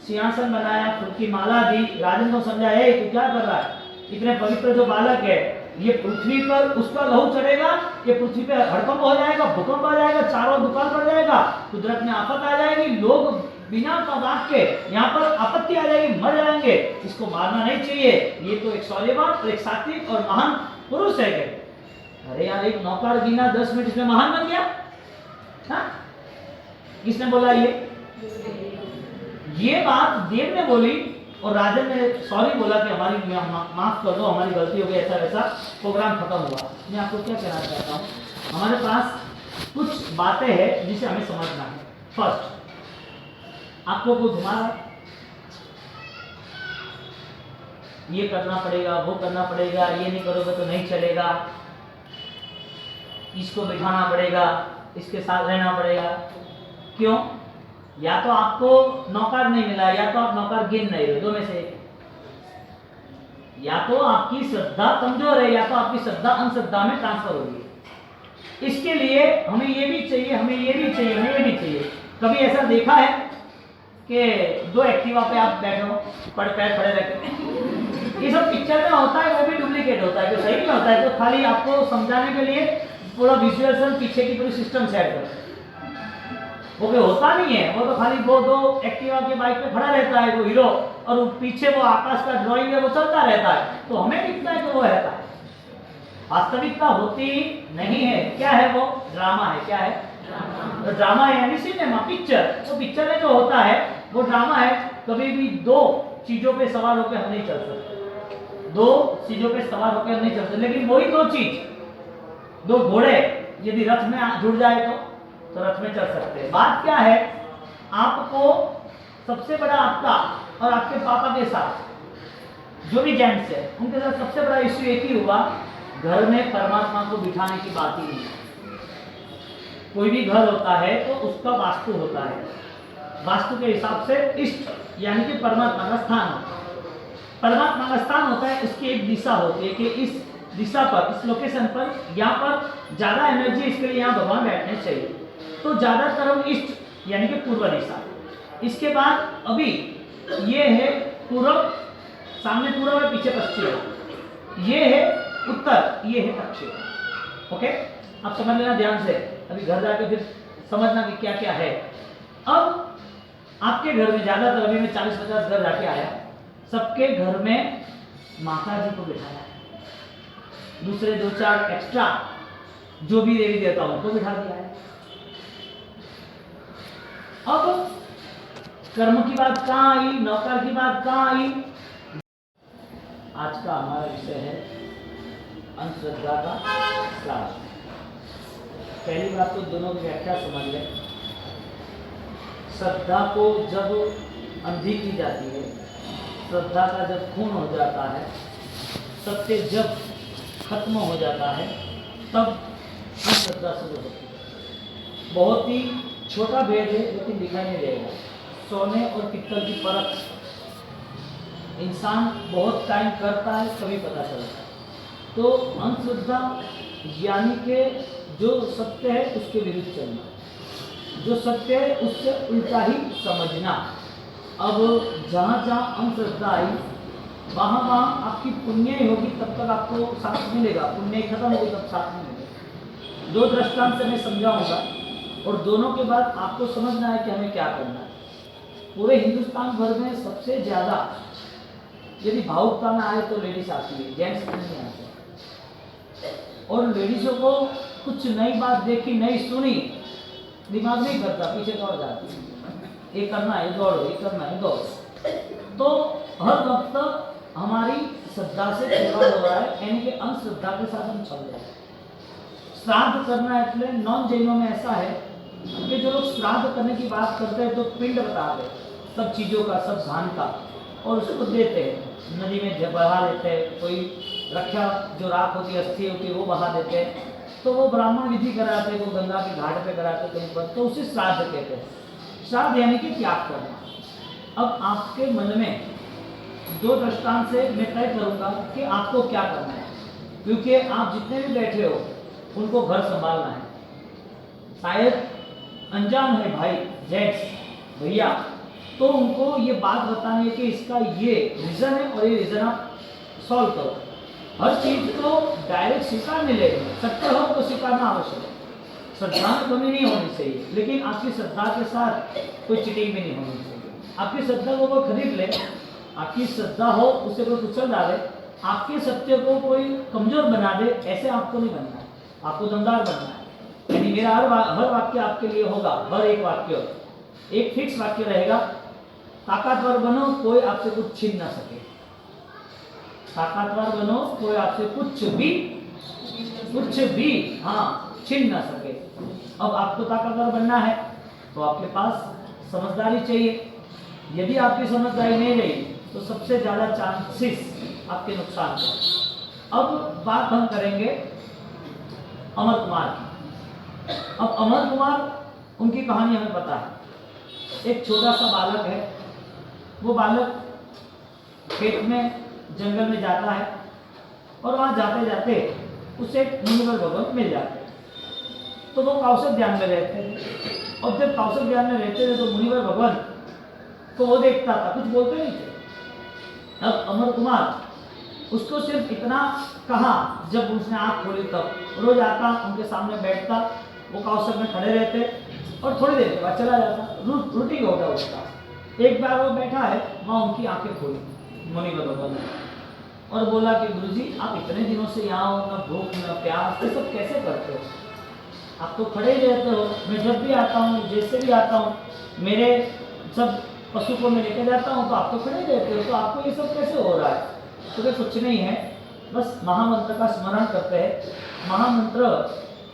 S1: सिंहासन बनाया, फूल की माला दी, राजन को समझाया तू क्या कर रहा है, इतने पवित्र जो बालक है ये पृथ्वी पर उसका लहू चढ़ेगा, ये पृथ्वी पे हड़कंप हो जाएगा, भूकंप आ जाएगा, चारों दुकान पड़ जाएगा, कुदरत में आफत आ जाएगी, लोग बिना वाक के यहाँ पर आपत्ति आ जाएगी, मर जाएंगे, इसको मारना नहीं चाहिए, ये तो एक सौर्यवान और एक सात्विक और महान पुरुष है। अरे यार, एक नौकर गिना 10 मिनट इसमें महान बन गया। हाँ, किसने बोला ये बात देव ने बोली और राजन ने सॉरी बोला कि हमारी माफ कर दो, हमारी गलती हो गई, ऐसा वैसा, प्रोग्राम खत्म हुआ। मैं आपको क्या कहना चाहता हूँ, हमारे पास कुछ बातें हैं जिसे हमें समझना है। फर्स्ट, आपको कुछ घुमाना, ये करना पड़ेगा, वो करना पड़ेगा, ये नहीं करोगे तो नहीं चलेगा, इसको बिठाना पड़ेगा, इसके साथ रहना पड़ेगा। क्यों? या तो आपको नौकर नहीं मिला, या तो आप नौकर गिन नहीं रहे, दो में से एक। या तो आपकी श्रद्धा कमजोर है, या तो आपकी श्रद्धा अंधश्रद्धा में ट्रांसफर हो रही है। इसके लिए हमें ये भी चाहिए, हमें ये भी चाहिए, हमें ये भी चाहिए। कभी ऐसा देखा है कि 2 एक्टिवा पे आप बैठे हो, पैर खड़े रहते, ये सब पिक्चर में होता है, वो भी डुप्लीकेट होता है, तो सही नहीं होता है। तो खाली आपको समझाने के लिए पूरा विजुअल पीछे की पूरी सिस्टम सेट करते हैं, वो भी होता नहीं है, वो तो खाली वो 2 एक्टिवा के बाइक पे खड़ा रहता है वो हीरो, और पीछे वो आकाश का ड्राइंग है वो चलता रहता है, तो हमें दिखता है कि वो रहता है। वास्तविकता होती नहीं है। क्या है वो? ड्रामा है। क्या है? तो ड्रामा है यानी सिनेमा, पिक्चर। तो पिक्चर में जो होता है वो ड्रामा है। कभी भी 2 चीजों पे सवार होकर हम नहीं चल सकते, 2 चीजों पे सवार होकर हम नहीं चल सकते। लेकिन वही 2 चीज, 2 घोड़े यदि रथ में जुड़ जाए तो रथ में चल सकते हैं। बात क्या है, आपको सबसे बड़ा आपका और आपके पापा के साथ जो भी जेंट्स है उनके साथ सबसे बड़ा इश्यू एक ही हुआ, घर में परमात्मा को बिठाने की बात ही नहीं। कोई भी घर होता है तो उसका वास्तु होता है, वास्तु के हिसाब से इष्ट यानी कि परमात्मा का स्थान होता है। परमात्मा का स्थान होता है, उसकी एक दिशा होती है कि इस दिशा पर, इस लोकेशन पर, यहाँ पर ज्यादा एनर्जी, इसके लिए यहाँ भगवान बैठने चाहिए। तो ज्यादातर हम ईस्ट यानी कि पूर्व दिशा। इसके बाद अभी ये है पूर्व, सामने पूर्व है, पीछे पश्चिम, ये है उत्तर, ये है दक्षिण। ओके, आप समझ लेना ध्यान से, अभी घर जाके फिर समझना कि क्या क्या है। अब आपके घर में ज्यादातर, अभी मैं 40-50 घर जाके आया, सबके घर में माता जी को बिठाया है, दूसरे 2-4 एक्स्ट्रा जो भी देवी देवता उनको बिठा दिया है। अब कर्म की बात कहाँ आई, नौकर की बात कहाँ आई? आज का हमारा विषय है अंधश्रद्धा का श्राप। पहली बात तो दोनों की व्याख्या समझ लें। श्रद्धा को जब अंधी की जाती है, श्रद्धा का जब खून हो जाता है, सत्य जब खत्म हो जाता है, तब अंधश्रद्धा शुरू होती है। बहुत ही छोटा भेद है लेकिन दिखाई नहीं देगा। सोने और पित्तल की परख इंसान बहुत टाइम करता है, कभी पता चलता है। तो अंधश्रद्धा यानी कि जो सत्य है उसके विरुद्ध चलना, जो सत्य है उससे उल्टा ही समझना। अब जहाँ जहाँ अंधश्रद्धा आई, वहाँ वहाँ आपकी पुण्य ही होगी, तब तक आपको साथ मिलेगा। पुण्य खत्म होगी तब साथ मिलेगा। 2 दृष्टांत से मैं समझाऊंगा और दोनों के बाद आपको समझना है कि हमें क्या करना है। पूरे हिंदुस्तान भर में सबसे ज़्यादा यदि भावुकता में आए तो लेडीज आती है, जेंट्स नहीं आते। और लेडीजों को कुछ नई बात देखी, नई सुनी, दिमाग नहीं करता, पीछे दौड़ जाती है, ये करना है दौड़ो, ये करना है दौड़ो। तो हर वक्त हमारी श्रद्धा से खिलवाड़ हो रहा है, यानी कि अंधश्रद्धा के साथ हम चल रहे हैं। श्राद्ध करना એટલે नॉन जैनों में ऐसा है कि जो लोग श्राद्ध करने की बात करते हैं तो पिंड बताते हैं सब चीज़ों का, सब धान का, और उसको देते हैं नदी में बहा देते हैं, कोई रक्षा जो राख होती है, अस्थि होती है, वो बहा देते हैं, तो वो ब्राह्मण विधि कराते हैं, वो गंगा के घाट पे कराते कहीं पर, तो उसे श्राद्ध कहते हैं। श्राद्ध यानी कि त्याग करना। अब आपके मन में दो दृष्टांत से मैं तय करूंगा कि आपको क्या करना है, क्योंकि आप जितने भी बैठे हो उनको घर संभालना है। शायद अनजान है भाई जेंट्स भैया, तो उनको ये बात बतानी है कि इसका ये रीजन है और ये रीजन आप सॉल्व करो। हर चीज को डायरेक्ट स्वीकार नहीं लेंगे, सत्य हो तो स्वीकारना आवश्यक है। श्रद्धा में कमी नहीं होनी चाहिए, लेकिन आपकी श्रद्धा के साथ कोई चिटिंग भी नहीं होनी चाहिए। आपकी श्रद्धा को कोई खरीद ले, आपकी श्रद्धा हो उसे कोई कुचल डाले, आपके सत्य को कोई कमजोर बना दे, ऐसे आपको नहीं बनना है। आपको दमदार बनना है। यानी मेरा हर वाक्य आपके लिए होगा, हर एक वाक्य एक फिक्स वाक्य रहेगा, ताकतवर बनो कोई आपसे कुछ छीन ना सके। ताकतवर बनो कोई आपसे कुछ भी छीन ना सके। अब आपको ताकतवर बनना है तो आपके पास समझदारी चाहिए। यदि आपकी समझदारी नहीं रही तो सबसे ज्यादा चांसेस आपके नुकसान का। अब बात हम करेंगे अमर कुमार की। अब अमर कुमार, उनकी कहानी हमें पता है। एक छोटा सा बालक है, वो बालक खेत में जंगल में जाता है और वहां जाते जाते उसे एक मुनिवर भगवान मिल जाते हैं। तो वो कौशल ध्यान में रहते थे, और जब कौशल ध्यान में रहते थे तो मुनिवर भगवान को वो देखता था, कुछ बोलते नहीं थे। अब अमर कुमार उसको सिर्फ इतना कहा, जब उसने आंख खोली तब रोज आता उनके सामने बैठता, वो कौशल में खड़े रहते और थोड़ी देर के बाद चला जाता। रूटीन होता उसका। एक बार वो बैठा है, वहाँ उनकी आंखें खोली मुनिवर भगवान ने और बोला कि गुरुजी आप इतने दिनों से यहाँ हो, ना भूख ना प्यास, ये सब कैसे करते हो? आप तो खड़े ही रहते हो। मैं जब भी आता हूँ, जैसे भी आता हूँ, मेरे सब पशु को मैं लेकर जाता हूँ तो आप तो खड़े रहते हो, तो आपको ये सब कैसे हो रहा है? तो ये कुछ नहीं है, बस महामंत्र का स्मरण करते हैं। महामंत्र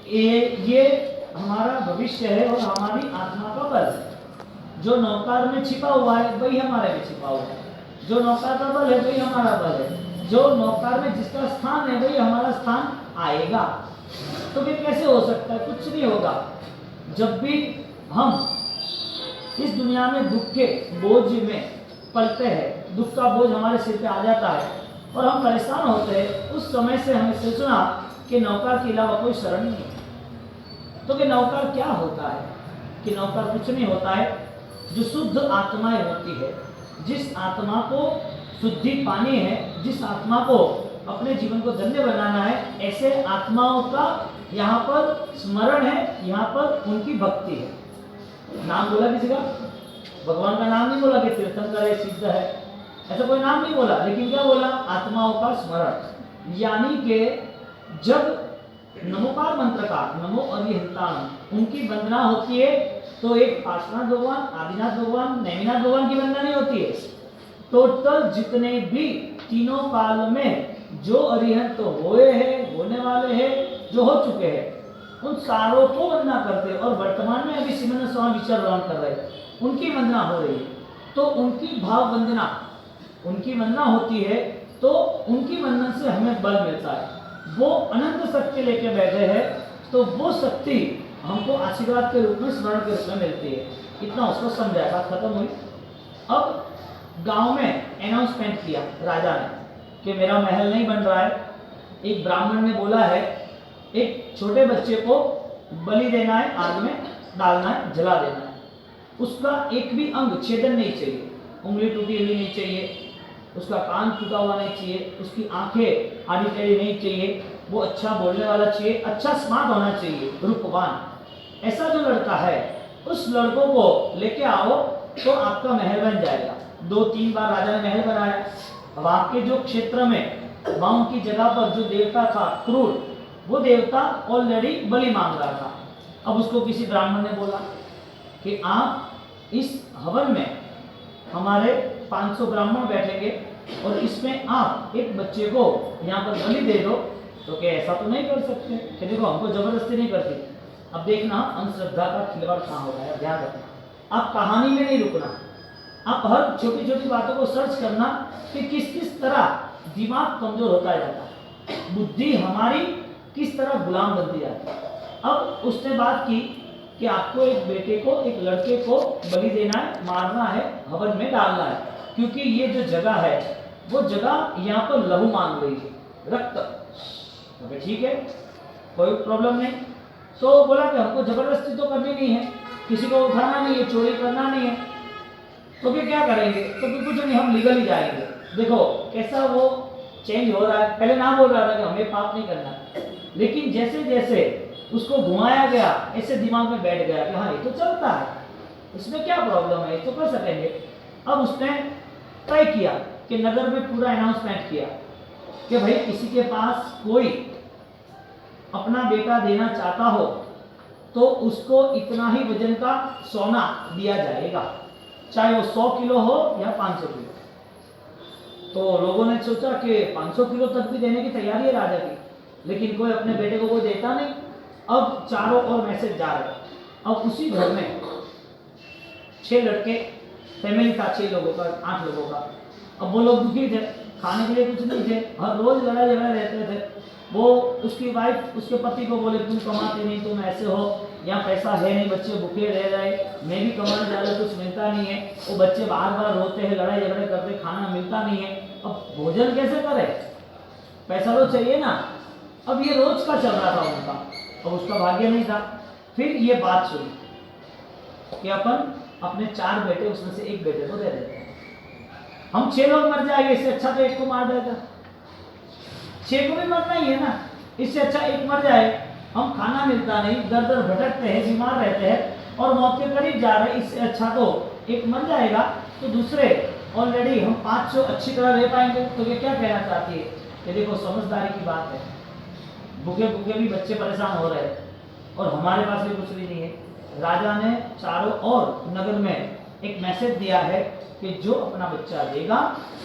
S1: ये हमारा भविष्य है और हमारी आत्मा का बल है। जो नौकार में छिपा हुआ है वही हमारे में छिपा हुआ है। जो नौकार का बल है वही हमारा बल है। जो नौकार में जिसका स्थान है वही हमारा स्थान आएगा। तो फिर कैसे हो सकता है? कुछ नहीं होगा। जब भी हम इस दुनिया में दुख के बोझ में पलते हैं, दुख का बोझ हमारे सिर पे आ जाता है और हम परेशान होते हैं, उस समय से हमें सोचना कि नौकार के अलावा कोई शरण नहीं है। तो कि नौकार क्या होता है? कि नौकार कुछ नहीं होता है, जो शुद्ध आत्माएं होती है, जिस आत्मा को शुद्धि पानी है, जिस आत्मा को अपने जीवन को धन्य बनाना है, ऐसे आत्माओं का यहाँ पर स्मरण है, यहाँ पर उनकी भक्ति है। नाम बोला किसी का? भगवान का नाम नहीं बोला कि तीर्थंकर है, सिद्ध है, ऐसा कोई नाम नहीं बोला, लेकिन क्या बोला? आत्माओं का स्मरण। यानी कि जब नमोकार मंत्र का नमो अरिहंतान उनकी वंदना होती है तो एक पार्श्वनाथ भगवान, आदिनाथ भगवान, नैमिनाथ भगवान की वंदना नहीं होती है। टोटल जितने भी तीनों काल में जो अरिहंत तो हुए हैं, होने वाले हैं, जो हो चुके हैं, उन सारों को वंदना करते हैं। और वर्तमान में अभी श्रीमंत स्वामी विचार ग्रहण कर रहे हैं, उनकी वंदना हो रही है। तो उनकी भाव वंदना, उनकी वंदना होती है तो उनकी वंदन से हमें बल मिलता है। वो अनंत शक्ति लेके बैठे हैं तो वो शक्ति हमको आशीर्वाद के रूप में, स्मरण के रूप में मिलती है। इतना उसको समझाया, बात खत्म हुई। अब गांव में अनाउंसमेंट किया राजा ने कि मेरा महल नहीं बन रहा है। एक ब्राह्मण ने बोला है एक छोटे बच्चे को बलि देना है, आग में डालना है, जला देना है। उसका एक भी अंग छेदन नहीं चाहिए, उंगली टूटी हुई नहीं चाहिए, उसका कान टूटा हुआ नहीं चाहिए, उसकी आंखें आड़ी टेढ़ी नहीं चाहिए, वो अच्छा बोलने वाला चाहिए, अच्छा स्मार्ट होना चाहिए, रूपवान। ऐसा जो लड़का है उस लड़कों को लेके आओ तो आपका महल बन जाएगा। 2-3 बार राजा ने महल बनाया। वहां के जो क्षेत्र में, वहां उनकी जगह पर जो देवता था क्रूर, वो देवता ऑलरेडी बलि मांग रहा था। अब उसको किसी ब्राह्मण ने बोला कि आप इस हवन में हमारे 500 ब्राह्मण बैठेंगे और इसमें आप एक बच्चे को यहाँ पर बलि दे दो तो क्या ऐसा तो नहीं कर सकते कि देखो हमको जबरदस्ती नहीं करती। अब देखना अंधश्रद्धा का खिलवाड़ कहाँ हो रहा है, ध्यान रखना। आप कहानी में नहीं रुकना, आप हर छोटी छोटी बातों को सर्च करना कि किस किस तरह दिमाग कमजोर होता जाता है, बुद्धि हमारी किस तरह गुलाम बनती जाती है। अब उसने बात की कि आपको एक बेटे को, एक लड़के को बलि देना है, मारना है, हवन में डालना है, क्योंकि ये जो जगह है वो जगह यहाँ पर लहू मांग रही है, रक्त। तो ठीक है, कोई प्रॉब्लम नहीं। तो बोला कि हमको जबरदस्ती तो करनी नहीं है, किसी को उठाना नहीं है, चोरी करना नहीं है, तो फिर क्या करेंगे? तो फिर कुछ नहीं, हम लीगली जाएंगे। देखो कैसा वो चेंज हो रहा है। पहले ना बोल रहा था कि हमें पाप नहीं करना, लेकिन जैसे जैसे उसको घुमाया गया ऐसे दिमाग में बैठ गया कि हाँ ये तो चलता है, इसमें क्या प्रॉब्लम है, ये तो कर सकेंगे। अब उसने तय किया कि नगर में पूरा अनाउंसमेंट किया कि भाई किसी के पास कोई अपना बेटा देना चाहता हो तो उसको इतना ही वजन का सोना दिया जाएगा, चाहे वो 100 किलो हो या 500 किलो। तो लोगों ने सोचा कि 500 किलो तक भी देने की तैयारी है राजा की, लेकिन कोई अपने बेटे को कोई देता नहीं। अब चारों ओर मैसेज जा रहे। अब उसी घर में 6 लड़के, फैमिली था 6 लोगों का, 8 लोगों का। अब वो लोग दुखी थे, खाने के लिए कुछ नहीं थे, हर रोज लड़ाई झगड़े रहते थे। वो उसकी वाइफ उसके पति को बोले तुम कमाते नहीं, तुम ऐसे हो, यहाँ पैसा है नहीं, बच्चे भूखे रह रहे, मैं भी कमाने जा रहा कुछ मिलता नहीं है। वो बच्चे बार बार रोते हैं, लड़ाई झगड़े करते, खाना मिलता नहीं है। अब भोजन कैसे करे, पैसा तो चाहिए ना। अब ये रोज का चल रहा था उनका, अब उसका भाग्य नहीं था। फिर ये बात सुनी कि अपन अपने 4 बेटे उसमें से एक बेटे को दे देते हैं, हम 6 लोग मर जाएंगे, इससे अच्छा तो एक को मार देगा। 6 को भी मरना ही है ना, इससे अच्छा एक मर जाए। हम खाना मिलता नहीं, दर दर भटकते हैं, बीमार रहते हैं और मौत के करीब जा रहे हैं, इससे अच्छा तो एक मर जाएगा। तो दूसरे ऑलरेडी हम 500 अच्छी तरह रह पाएंगे। तो ये क्या कहना चाहती है कि देखो समझदारी की बात है, भूखे भूखे भी बच्चे परेशान हो रहे हैं और हमारे पास भी कुछ भी नहीं है। राजा ने चारों ओर नगर में एक मैसेज दिया है कि जो अपना बच्चा देगा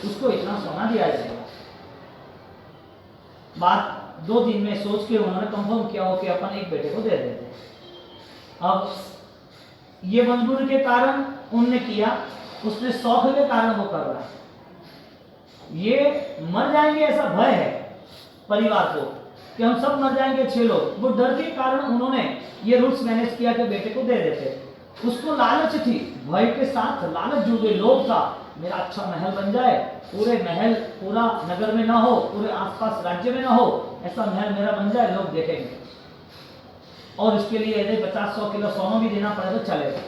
S1: उसको इतना सोना दिया जाएगा। बात 2 दिन में सोच के उन्होंने कंफर्म किया हो कि अपन एक बेटे को दे देते हैं। अब ये मजबूरी के कारण उनने किया, उसने शौक के कारण वो कर रहा है। ये मर जाएंगे ऐसा भय है परिवार को कि हम सब मर जाएंगे 6 लोग, वो डर के कारण उन्होंने ये रूल्स मैनेज किया कि बेटे को दे देते। उसको लालच थी, भय के साथ लालच जुड़ गई, लोभ था मेरा अच्छा महल बन जाए, पूरे महल पूरा नगर में ना हो, पूरे आसपास राज्य में ना हो, ऐसा महल मेरा बन जाए, लोग देखेंगे और इसके लिए यदि 50-100 किलो सोना भी देना पड़े तो चलेगा।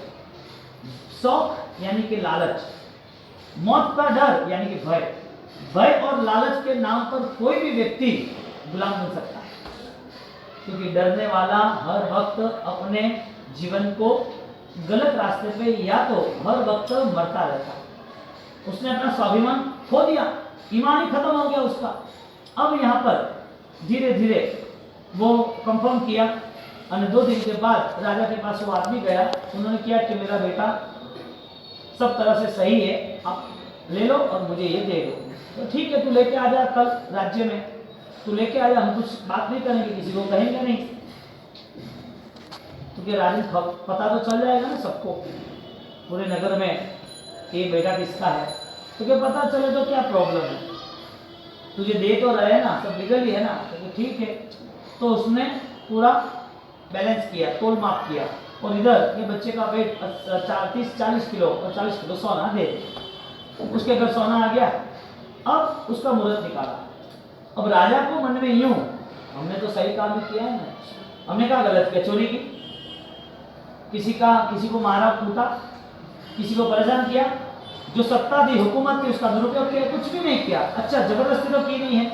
S1: शौक यानी कि लालच, मौत का डर यानी कि भय। भय और लालच के नाम पर कोई भी व्यक्ति गुलाम बन सकता है, क्योंकि डरने वाला हर वक्त अपने जीवन को गलत रास्ते पे या तो हर वक्त मरता रहता है। उसने अपना स्वाभिमान खो दिया, ईमान ही खत्म हो गया उसका। अब यहाँ पर धीरे धीरे वो कंफर्म किया और 2 दिन के बाद राजा के पास वो आदमी गया। उन्होंने किया कि मेरा बेटा सब तरह से सही है, आप ले लो और मुझे ये दे दो। तो ठीक है, तू लेके आ जा कल राज्य में, तू लेके आ जा, हम कुछ बात नहीं करेंगे, किसी को कहेंगे नहीं, क्योंकि राजन पता तो चल जाएगा ना सबको पूरे नगर में कि बेटा किसका है। तो क्या पता चले तो क्या प्रॉब्लम है, तुझे दे तो रहे ना, सब लीगल ही है ना, तो ठीक है। तो उसने पूरा बैलेंस किया, तोल माप किया और इधर ये बच्चे का वेट 30-40 किलो और 40 किलो सोना दे दे। उसके घर सोना आ गया। अब उसका मुहूर्त निकाला। अब राजा को मन में यूं, हमने तो सही काम किया है ना, हमने क्या गलत किया, चोरी की, किसी को मारा कूटा, किसी को परेशान किया, जो सत्ता थी हुकूमत थी उसका दुरुपयोग किया, कुछ भी नहीं किया। अच्छा जबरदस्ती तो की नहीं है,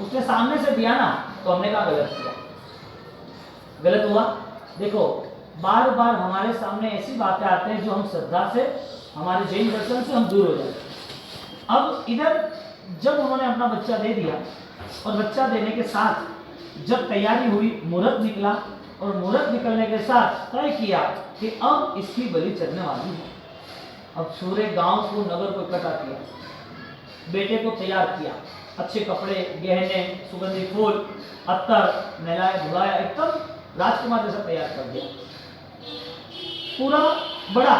S1: उसने सामने से दिया ना, तो हमने क्या गलत किया, गलत हुआ। देखो बार बार हमारे सामने ऐसी बातें आते हैं जो हम श्रद्धा से, हमारे जैन दर्शन से हम दूर हो जाते हैं। अब इधर जब उन्होंने अपना बच्चा दे दिया और बच्चा देने के साथ जब तैयारी हुई, मुहूर्त निकला और मुहूर्त निकलने के साथ तय किया कि अब इसकी बलि चढ़ने वाली है। अब पूरे गांव को, नगर को इकट्ठा किया बेटे को तैयार किया, अच्छे कपड़े, गहने, सुगंधित फूल, अत्तर, नहलाया धुलाया, एकदम राजकुमार जैसा तैयार कर दिया। पूरा बड़ा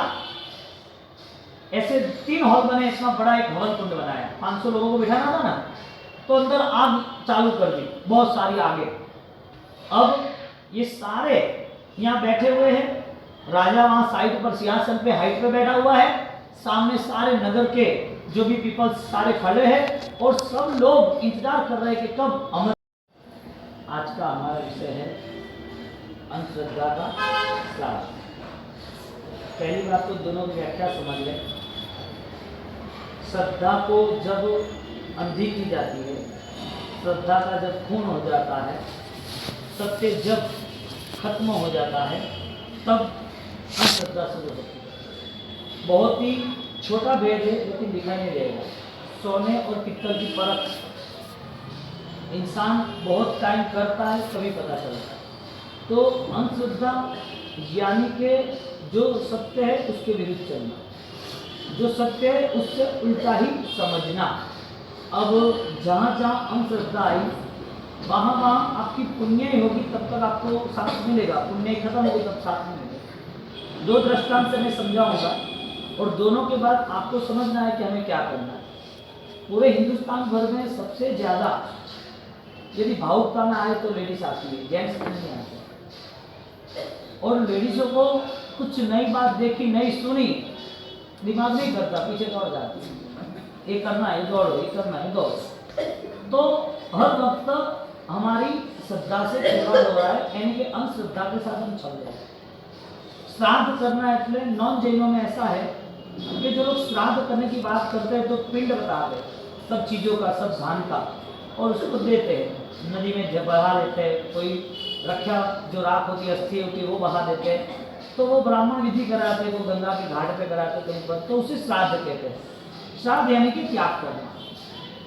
S1: ऐसे 3 हॉल बने, इतना बड़ा एक हवन कुंड बनाया, 500 लोगों को बिठाना था ना, तो अंदर आग चालू कर दी, बहुत सारी आगे। अब ये सारे यहाँ बैठे हुए हैं, राजा वहां साइड पर सिंहासन पे हाइट पे बैठा हुआ है, सामने सारे नगर के जो भी पीपल्स सारे खड़े हैं और सब लोग इंतजार कर रहे हैं कि कब अमर। आज का हमारा विषय है अंधश्रद्धा का श्राप। पहली बात तो दोनों की व्याख्या समझ लें। श्रद्धा को जब अंधी की जाती है, श्रद्धा का जब खून हो जाता है, सत्य जब खत्म हो जाता है, तब अंधश्रद्धा शुरू होती है। बहुत ही छोटा भेद है लेकिन दिखाई नहीं देगा। सोने और पित्तल की परख इंसान बहुत टाइम करता है तभी पता चलता है। तो अंधश्रद्धा यानी कि जो सत्य है उसके विरुद्ध चलना, जो सत्य है उससे उल्टा ही समझना। अब जहाँ जहाँ अंधश्रद्धा आई वहाँ वहाँ आपकी पुण्य ही होगी, तब तक आपको साथ मिलेगा। पुण्य खत्म होगी तब साथ मिलेगा। 2 दृष्टांत से मैं समझाऊंगा और दोनों के बाद आपको समझना है कि हमें क्या करना है। पूरे हिंदुस्तान भर में सबसे ज़्यादा यदि भावुकता में आए तो लेडीज आती है, जेंट्स नहीं आते। और लेडीज़ों को कुछ नई बात देखी, नई सुनी, दिमाग नहीं करता, पीछे दौड़ जाती है। ये करना है, दौड़ो, ये करना है, दौड़ो। तो हर वक्त हमारी श्रद्धा से खिलवाड़ हो रहा है, यानी कि अंधश्रद्धा के साथ हम चल रहे हैं। श्राद्ध करना है, इसलिए नॉन जैनों में ऐसा है कि जो लोग श्राद्ध करने की बात करते हैं तो पिंड बताते हैं सब चीज़ों का, सब धान का, और उसको देते हैं, नदी में बहा देते हैं। कोई रक्षा जो राख होती है, अस्थि होती है, वो बहा देते हैं। तो वो ब्राह्मण विधि कराते हैं, वो गंगा के घाट पे कराते कहीं पर, तो उसे श्राद्ध कहते हैं। श्राद्ध यानी कि त्याग करना।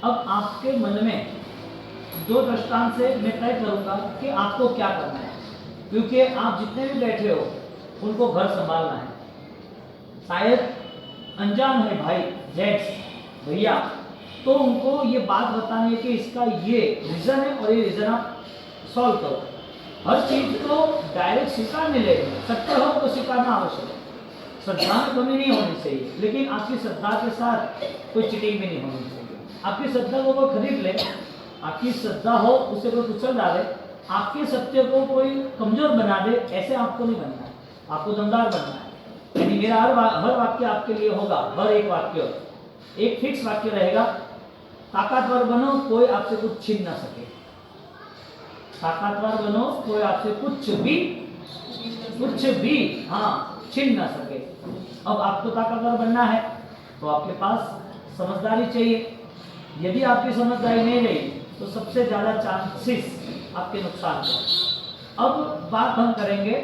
S1: अब आपके मन में 2 दृष्टांत से मैं तय करूंगा कि आपको क्या करना है, क्योंकि आप जितने भी बैठे हो उनको घर संभालना है। शायद अनजान है भाई, जेंट्स भैया, तो उनको ये बात बतानी है कि इसका ये रीज़न है और ये रीज़न आप सॉल्व करो। हर चीज़ को डायरेक्ट स्वीकार नहीं लेंगे, सत्य हो तो स्वीकारना आवश्यक है। श्रद्धा में कमी नहीं होनी चाहिए, लेकिन आपकी श्रद्धा के साथ कोई चिटिंग भी नहीं होनी चाहिए। आपकी श्रद्धा को कोई खरीद ले, आपकी श्रद्धा हो उसे कोई कुचल डाले, आपके सत्य को कोई कमजोर बना दे, ऐसे आपको नहीं बनना है। आपको दमदार बनना है। यानी मेरा हर वाक्य आपके लिए होगा, हर एक वाक्य एक फिक्स वाक्य रहेगा। ताकतवर बनो, कोई आपसे कुछ छीन ना सके। ताकतवर बनो, कोई आपसे कुछ भी छीन ना सके। अब आपको ताकतवर बनना है तो आपके पास समझदारी चाहिए। यदि आपकी समझदारी नहीं रही तो सबसे ज़्यादा चांसेस आपके नुकसान का। अब बात हम करेंगे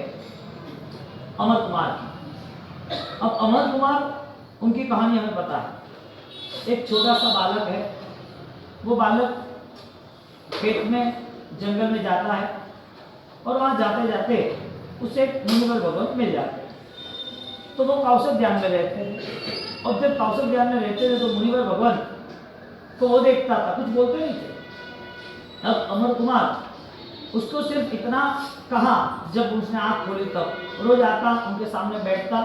S1: अमर कुमार की। अब अमर कुमार, उनकी कहानी हमें पता है। एक छोटा सा बालक है, वो बालक खेत में जंगल में जाता है और वहाँ जाते जाते उसे एक मुनिवर भगवत मिल जाते हैं। तो वो कौशल ध्यान में रहते थे, और जब कौशल ध्यान में रहते थे तो मुनिवर भगवान को वो देखता था, कुछ बोलते नहीं थे। अब अमर कुमार उसको सिर्फ इतना कहा, जब उसने आँख खोली तब रोज आता, उनके सामने बैठता,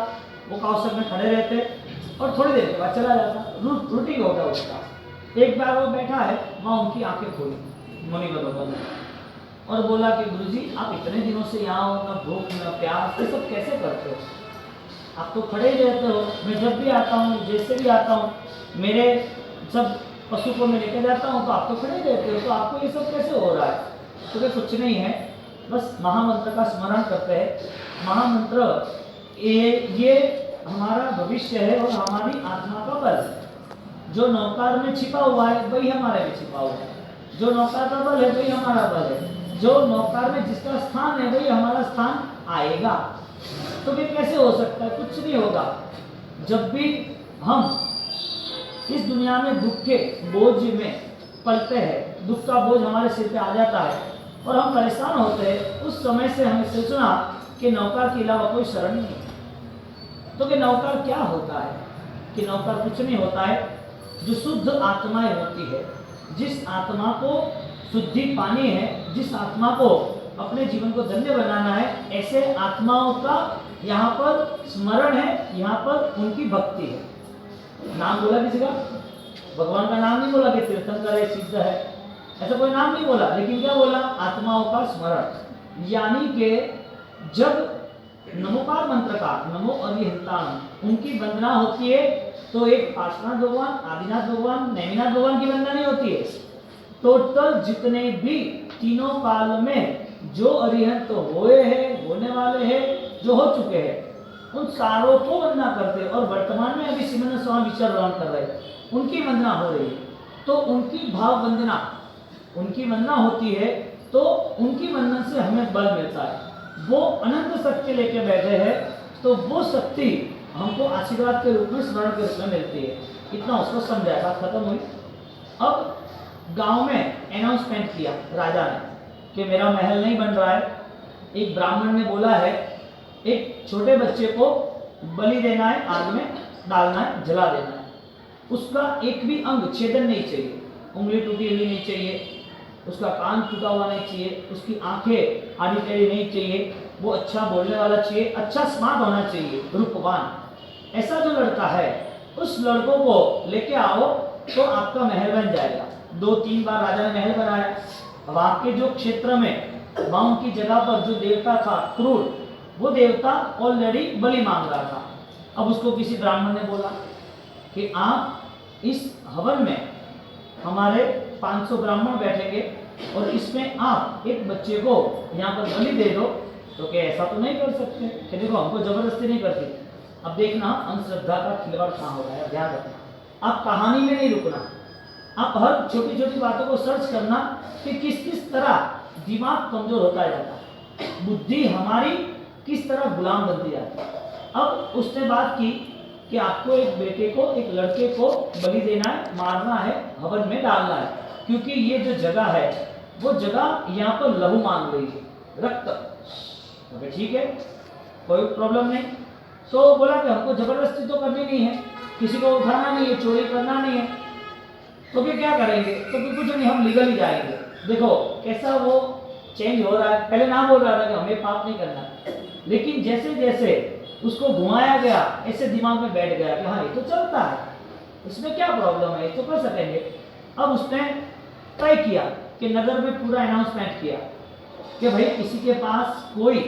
S1: वो कौशल में खड़े रहते और थोड़ी देर के बाद चला जाता। रूटीन होता उसका। एक बार वो बैठा है, वहाँ उनकी आंखें खोली मुनिवर भगवान ने और बोला कि गुरुजी, आप इतने दिनों से यहाँ हो, ना भूख ना प्यास, ये सब कैसे करते हो? आप तो खड़े ही रहते हो। मैं जब भी आता हूँ, जैसे भी आता हूँ, मेरे सब पशु को मैं लेकर जाता हूँ, तो आप तो खड़े रहते हो, तो आपको ये सब कैसे हो रहा है? तो वे कुछ नहीं है, बस महामंत्र का स्मरण करते हैं। महामंत्र ये हमारा भविष्य है और हमारी आत्मा का बल है। जो नौकार में छिपा हुआ है वही हमारे में छिपा हुआ है। जो नौकार का बल है वही हमारा बल है। जो नौकार में जिसका स्थान है वही हमारा स्थान आएगा। तो फिर कैसे हो सकता है? कुछ नहीं होगा। जब भी हम इस दुनिया में दुख के बोझ में पलते हैं, दुख का बोझ हमारे सिर पे आ जाता है और हम परेशान होते हैं, उस समय से हमें सोचना कि नौकर के अलावा कोई शरण नहीं है। तो कि नौकर क्या होता है? कि नौकर कुछ नहीं होता है, जो शुद्ध आत्माएं होती है, जिस आत्मा को शुद्धि पानी है, जिस आत्मा को अपने जीवन को धन्य बनाना है, ऐसे आत्माओं का यहाँ पर स्मरण है, यहाँ पर उनकी भक्ति है। नाम बोला किसी का? भगवान का नाम नहीं बोला कि तीर्थंकर है, सिद्ध है, ऐसा कोई नाम नहीं बोला, लेकिन क्या बोला? आत्माओं का स्मरण। यानी कि जब नमोकार मंत्र का नमो अरिहंताण उनकी वंदना होती है तो एक पार्श्वनाथ भगवान, आदिनाथ भगवान, नैमिनाथ भगवान की वंदना नहीं होती है। टोटल जितने भी तीनों काल में जो अरिहंत तो हुए हैं, होने वाले हैं, जो हो चुके हैं, उन सारों को वंदना करते हैं। और वर्तमान में अभी सिमरन स्वामी विचार ग्रहण कर रहे हैं, उनकी वंदना हो रही है। तो उनकी भाव वंदना, उनकी वंदना होती है तो उनकी वंदन से हमें बल मिलता है। वो अनंत शक्ति लेके बैठे हैं तो वो शक्ति हमको आशीर्वाद के रूप में, स्मरण के रूप में मिलती है। इतना उसको समझाया, बात खत्म हुई। अब गांव में अनाउंसमेंट किया राजा ने कि मेरा महल नहीं बन रहा है। एक ब्राह्मण ने बोला है एक छोटे बच्चे को बलि देना है, आग में डालना है, जला देना है। उसका एक भी अंग छेदन नहीं चाहिए, उंगली टूटी हुई नहीं चाहिए, उसका कान टूटा हुआ नहीं चाहिए, उसकी आंखें आड़ी टेढ़ी नहीं चाहिए, वो अच्छा बोलने वाला चाहिए, अच्छा स्मार्ट होना चाहिए, रूपवान। ऐसा जो लड़का है उस लड़कों को लेके आओ तो आपका महल बन जाएगा। 2-3 बार राजा ने महल बनाया। अब आपके जो क्षेत्र में, वहां उनकी जगह पर जो देवता था क्रूर, वो देवता ऑलरेडी बलि मांग रहा था। अब उसको किसी ब्राह्मण ने बोला कि आप इस हवन में हमारे 500 ब्राह्मण बैठेंगे और इसमें आप एक बच्चे को यहाँ पर बलि दे दो। तो क्या ऐसा तो नहीं कर सकते? कि देखो हमको जबरदस्ती नहीं करती। अब देखना अंधश्रद्धा का खिलवाड़ कहाँ हो रहा है, ध्यान रखना। आप कहानी में नहीं रुकना, आप हर छोटी छोटी बातों को सर्च करना कि किस किस तरह दिमाग कमजोर होता जाता है, बुद्धि हमारी किस तरह गुलाम बनती जाती है। अब उसने बात की कि आपको एक बेटे को, एक लड़के को बलि देना है, मारना है, हवन में डालना है, क्योंकि ये जो जगह है वो जगह यहाँ पर लहू मांग रही है, रक्त। तो ठीक है, कोई प्रॉब्लम नहीं। तो बोला कि हमको जबरदस्ती तो करनी नहीं है, किसी को उठाना नहीं है, चोरी करना नहीं है, तो फिर क्या करेंगे? तो फिर कुछ नहीं, हम लीगली जाएंगे। देखो कैसा वो चेंज हो रहा है। पहले ना बोल रहा था कि हमें पाप नहीं करना, लेकिन जैसे जैसे उसको घुमाया गया ऐसे दिमाग में बैठ गया कि हाँ ये तो चलता है, इसमें क्या प्रॉब्लम है, ये तो कर सकेंगे। अब उसने तय किया कि नगर में पूरा अनाउंसमेंट किया कि भाई किसी के पास कोई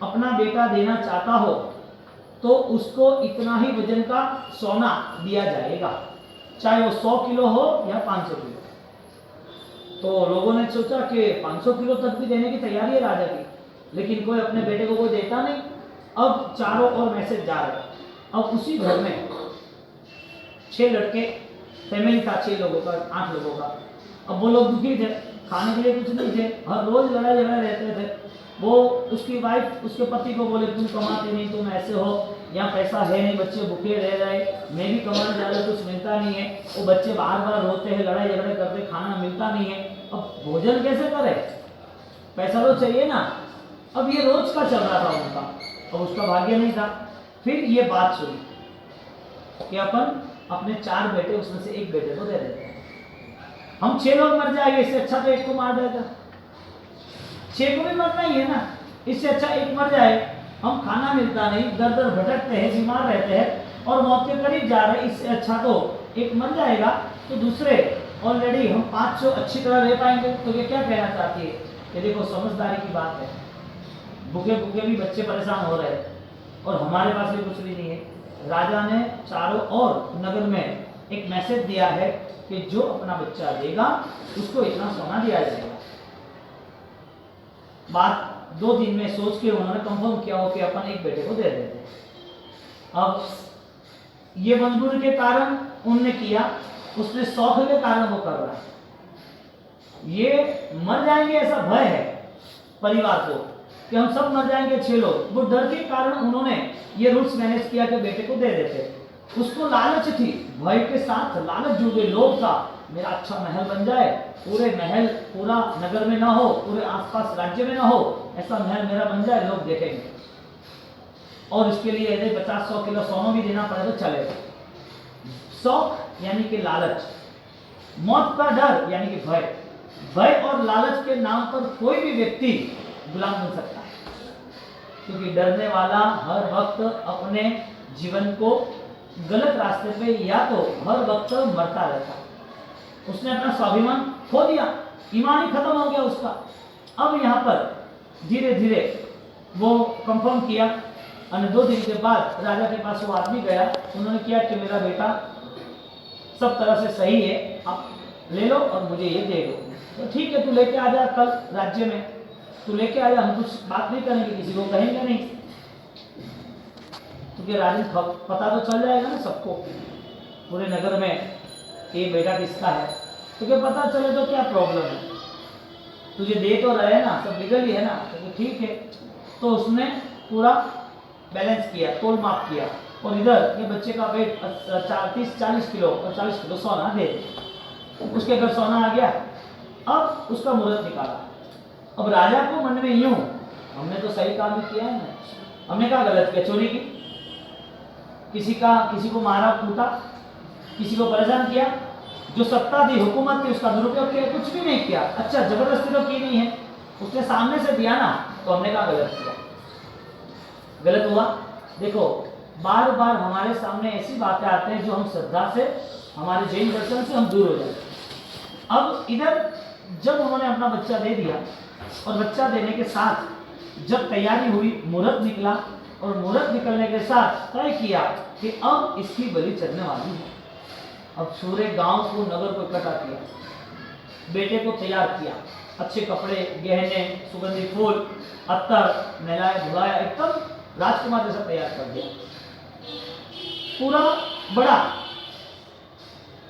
S1: अपना बेटा देना चाहता हो तो उसको इतना ही वजन का सोना दिया जाएगा, चाहे वो 100 किलो हो या 500 किलो। तो लोगों ने सोचा कि 500 किलो तक भी देने की तैयारी है राजा की, लेकिन कोई अपने बेटे को कोई देता नहीं। अब चारों ओर मैसेज जा रहे। अब उसी घर में 6 लड़के, फैमिली था 6 लोगों का, 8 लोगों का। अब वो लोग दुखी थे, खाने के लिए कुछ नहीं थे, हर रोज लड़ाई झगड़े रहते थे। वो उसकी वाइफ उसके पति को बोले तुम कमाते नहीं, तुम ऐसे हो, यहाँ पैसा है नहीं, बच्चे भूखे रह रहे, मैं भी कमाने जा रहा हूँ, कुछ मिलता नहीं है। वो बच्चे बार बार रोते हैं, लड़ाई झगड़े करते, खाना मिलता नहीं है। अब भोजन कैसे करे, पैसा तो चाहिए ना। अब ये रोज का चल रहा था उनका, अब उसका भाग्य नहीं था। फिर ये बात सुनी कि अपन अपने 4 बेटे उसमें से एक बेटे को दे देते हैं, हम 6 लोग मर जाएंगे, इससे अच्छा तो एक को मार देगा। 6 को भी मरना ही है ना, इससे अच्छा एक मर जाए। हम खाना मिलता नहीं, दर दर भटकते हैं, बीमार रहते हैं और मौत के करीब जा रहे हैं, इससे अच्छा तो एक मर जाएगा। तो दूसरे ऑलरेडी हम 500 अच्छी तरह रह पाएंगे। तो ये क्या कहना चाहती है कि देखो समझदारी की बात है, भूखे भूखे भी बच्चे परेशान हो रहे हैं और हमारे पास भी कुछ भी नहीं है। राजा ने चारों ओर नगर में एक मैसेज दिया है कि जो अपना बच्चा देगा उसको इतना सोना दिया जाएगा। बात 2 दिन में सोच के उन्होंने कंफर्म किया हो कि अपन एक बेटे को दे देते। अब ये मजबूरी के कारण उनने किया, उसने शौक के कारण वो कर रहा है। ये मर जाएंगे ऐसा भय है परिवार को कि हम सब मर जाएंगे 6 लोग, वो डर के कारण उन्होंने ये रूल्स मैनेज किया कि बेटे को दे देते। उसको लालच थी, भय के साथ लालच जुड़ गई, लोभ था मेरा अच्छा महल बन जाए, पूरे महल पूरा नगर में ना हो, पूरे आसपास राज्य में ना हो, ऐसा महल मेरा बन जाए, लोग देखेंगे और इसके लिए यदि 50-100 किलो सोना भी देना पड़े तो चलेगा। शौक यानी कि लालच, मौत का डर यानी कि भय। भय और लालच के नाम पर कोई भी व्यक्ति गुलाम बन सकता है, क्योंकि डरने वाला हर वक्त अपने जीवन को गलत रास्ते पे या तो हर वक्त मरता रहता है। उसने अपना स्वाभिमान खो दिया, ईमान ही खत्म हो गया उसका। अब यहाँ पर धीरे धीरे वो कंफर्म किया और 2 दिन के बाद राजा के पास वो आदमी गया। उन्होंने किया कि मेरा बेटा सब तरह से सही है, आप ले लो और मुझे ये दे दो। तो ठीक है, तू लेके आ जा, कल राज्य में तू लेके आ जा, हम कुछ बात नहीं करेंगे, किसी को कहेंगे नहीं, क्योंकि राजन पता तो चल जाएगा ना सबको पूरे नगर में कि बेटा किसका है। तुझे पता चले तो क्या प्रॉब्लम है, तुझे दे तो रहे ना, सब लीगल ही है ना, तो ठीक है। तो उसने पूरा बैलेंस किया, तोल माप किया, और इधर ये बच्चे का वेट 30-40 किलो और 40 किलो सोना दे दे। उसके घर सोना आ गया। अब उसका मुहूर्त निकाला। अब राजा को मन में यूं, हमने तो सही काम किया है ना, हमने क्या गलत किया, चोरी की, किसी को मारा कूटा, किसी को परेशान किया, जो सत्ता थी हुकूमत थी उसका दुरुपयोग किया, कुछ भी नहीं किया। अच्छा, जबरदस्ती तो की नहीं है, उसने सामने से दिया ना, तो हमने कहा गलत किया, गलत हुआ। देखो, बार बार हमारे सामने ऐसी बातें आते हैं जो हम श्रद्धा से, हमारे जैन दर्शन से हम दूर हो जाते हैं। अब इधर जब उन्होंने अपना बच्चा दे दिया और बच्चा देने के साथ जब तैयारी हुई, मुहूर्त निकला, और मुहूर्त निकलने के साथ तय किया कि अब इसकी बलि चढ़ने वाली है। अब पूरे गांव को, नगर को इकट्ठा किया, बेटे को तैयार किया, अच्छे कपड़े, गहने, सुगंधित फूल, अत्तर, नहलाया धुलाया, एकदम राजकुमार जैसा तैयार कर दिया। पूरा बड़ा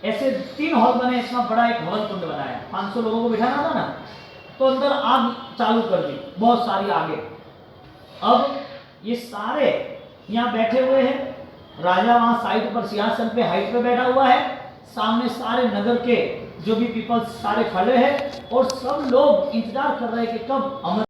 S1: ऐसे 3 हॉल बने, इतना बड़ा एक हवन कुंड बनाया, 500 लोगों को बिठाना था ना, तो अंदर आग चालू कर दी, बहुत सारी आगे। अब ये सारे यहाँ बैठे हुए हैं, राजा वहां साइड पर सिंहासन पे हाइट पे बैठा हुआ है, सामने सारे नगर के जो भी पीपल्स सारे खड़े हैं, और सब लोग इंतजार कर रहे हैं कि कब अमर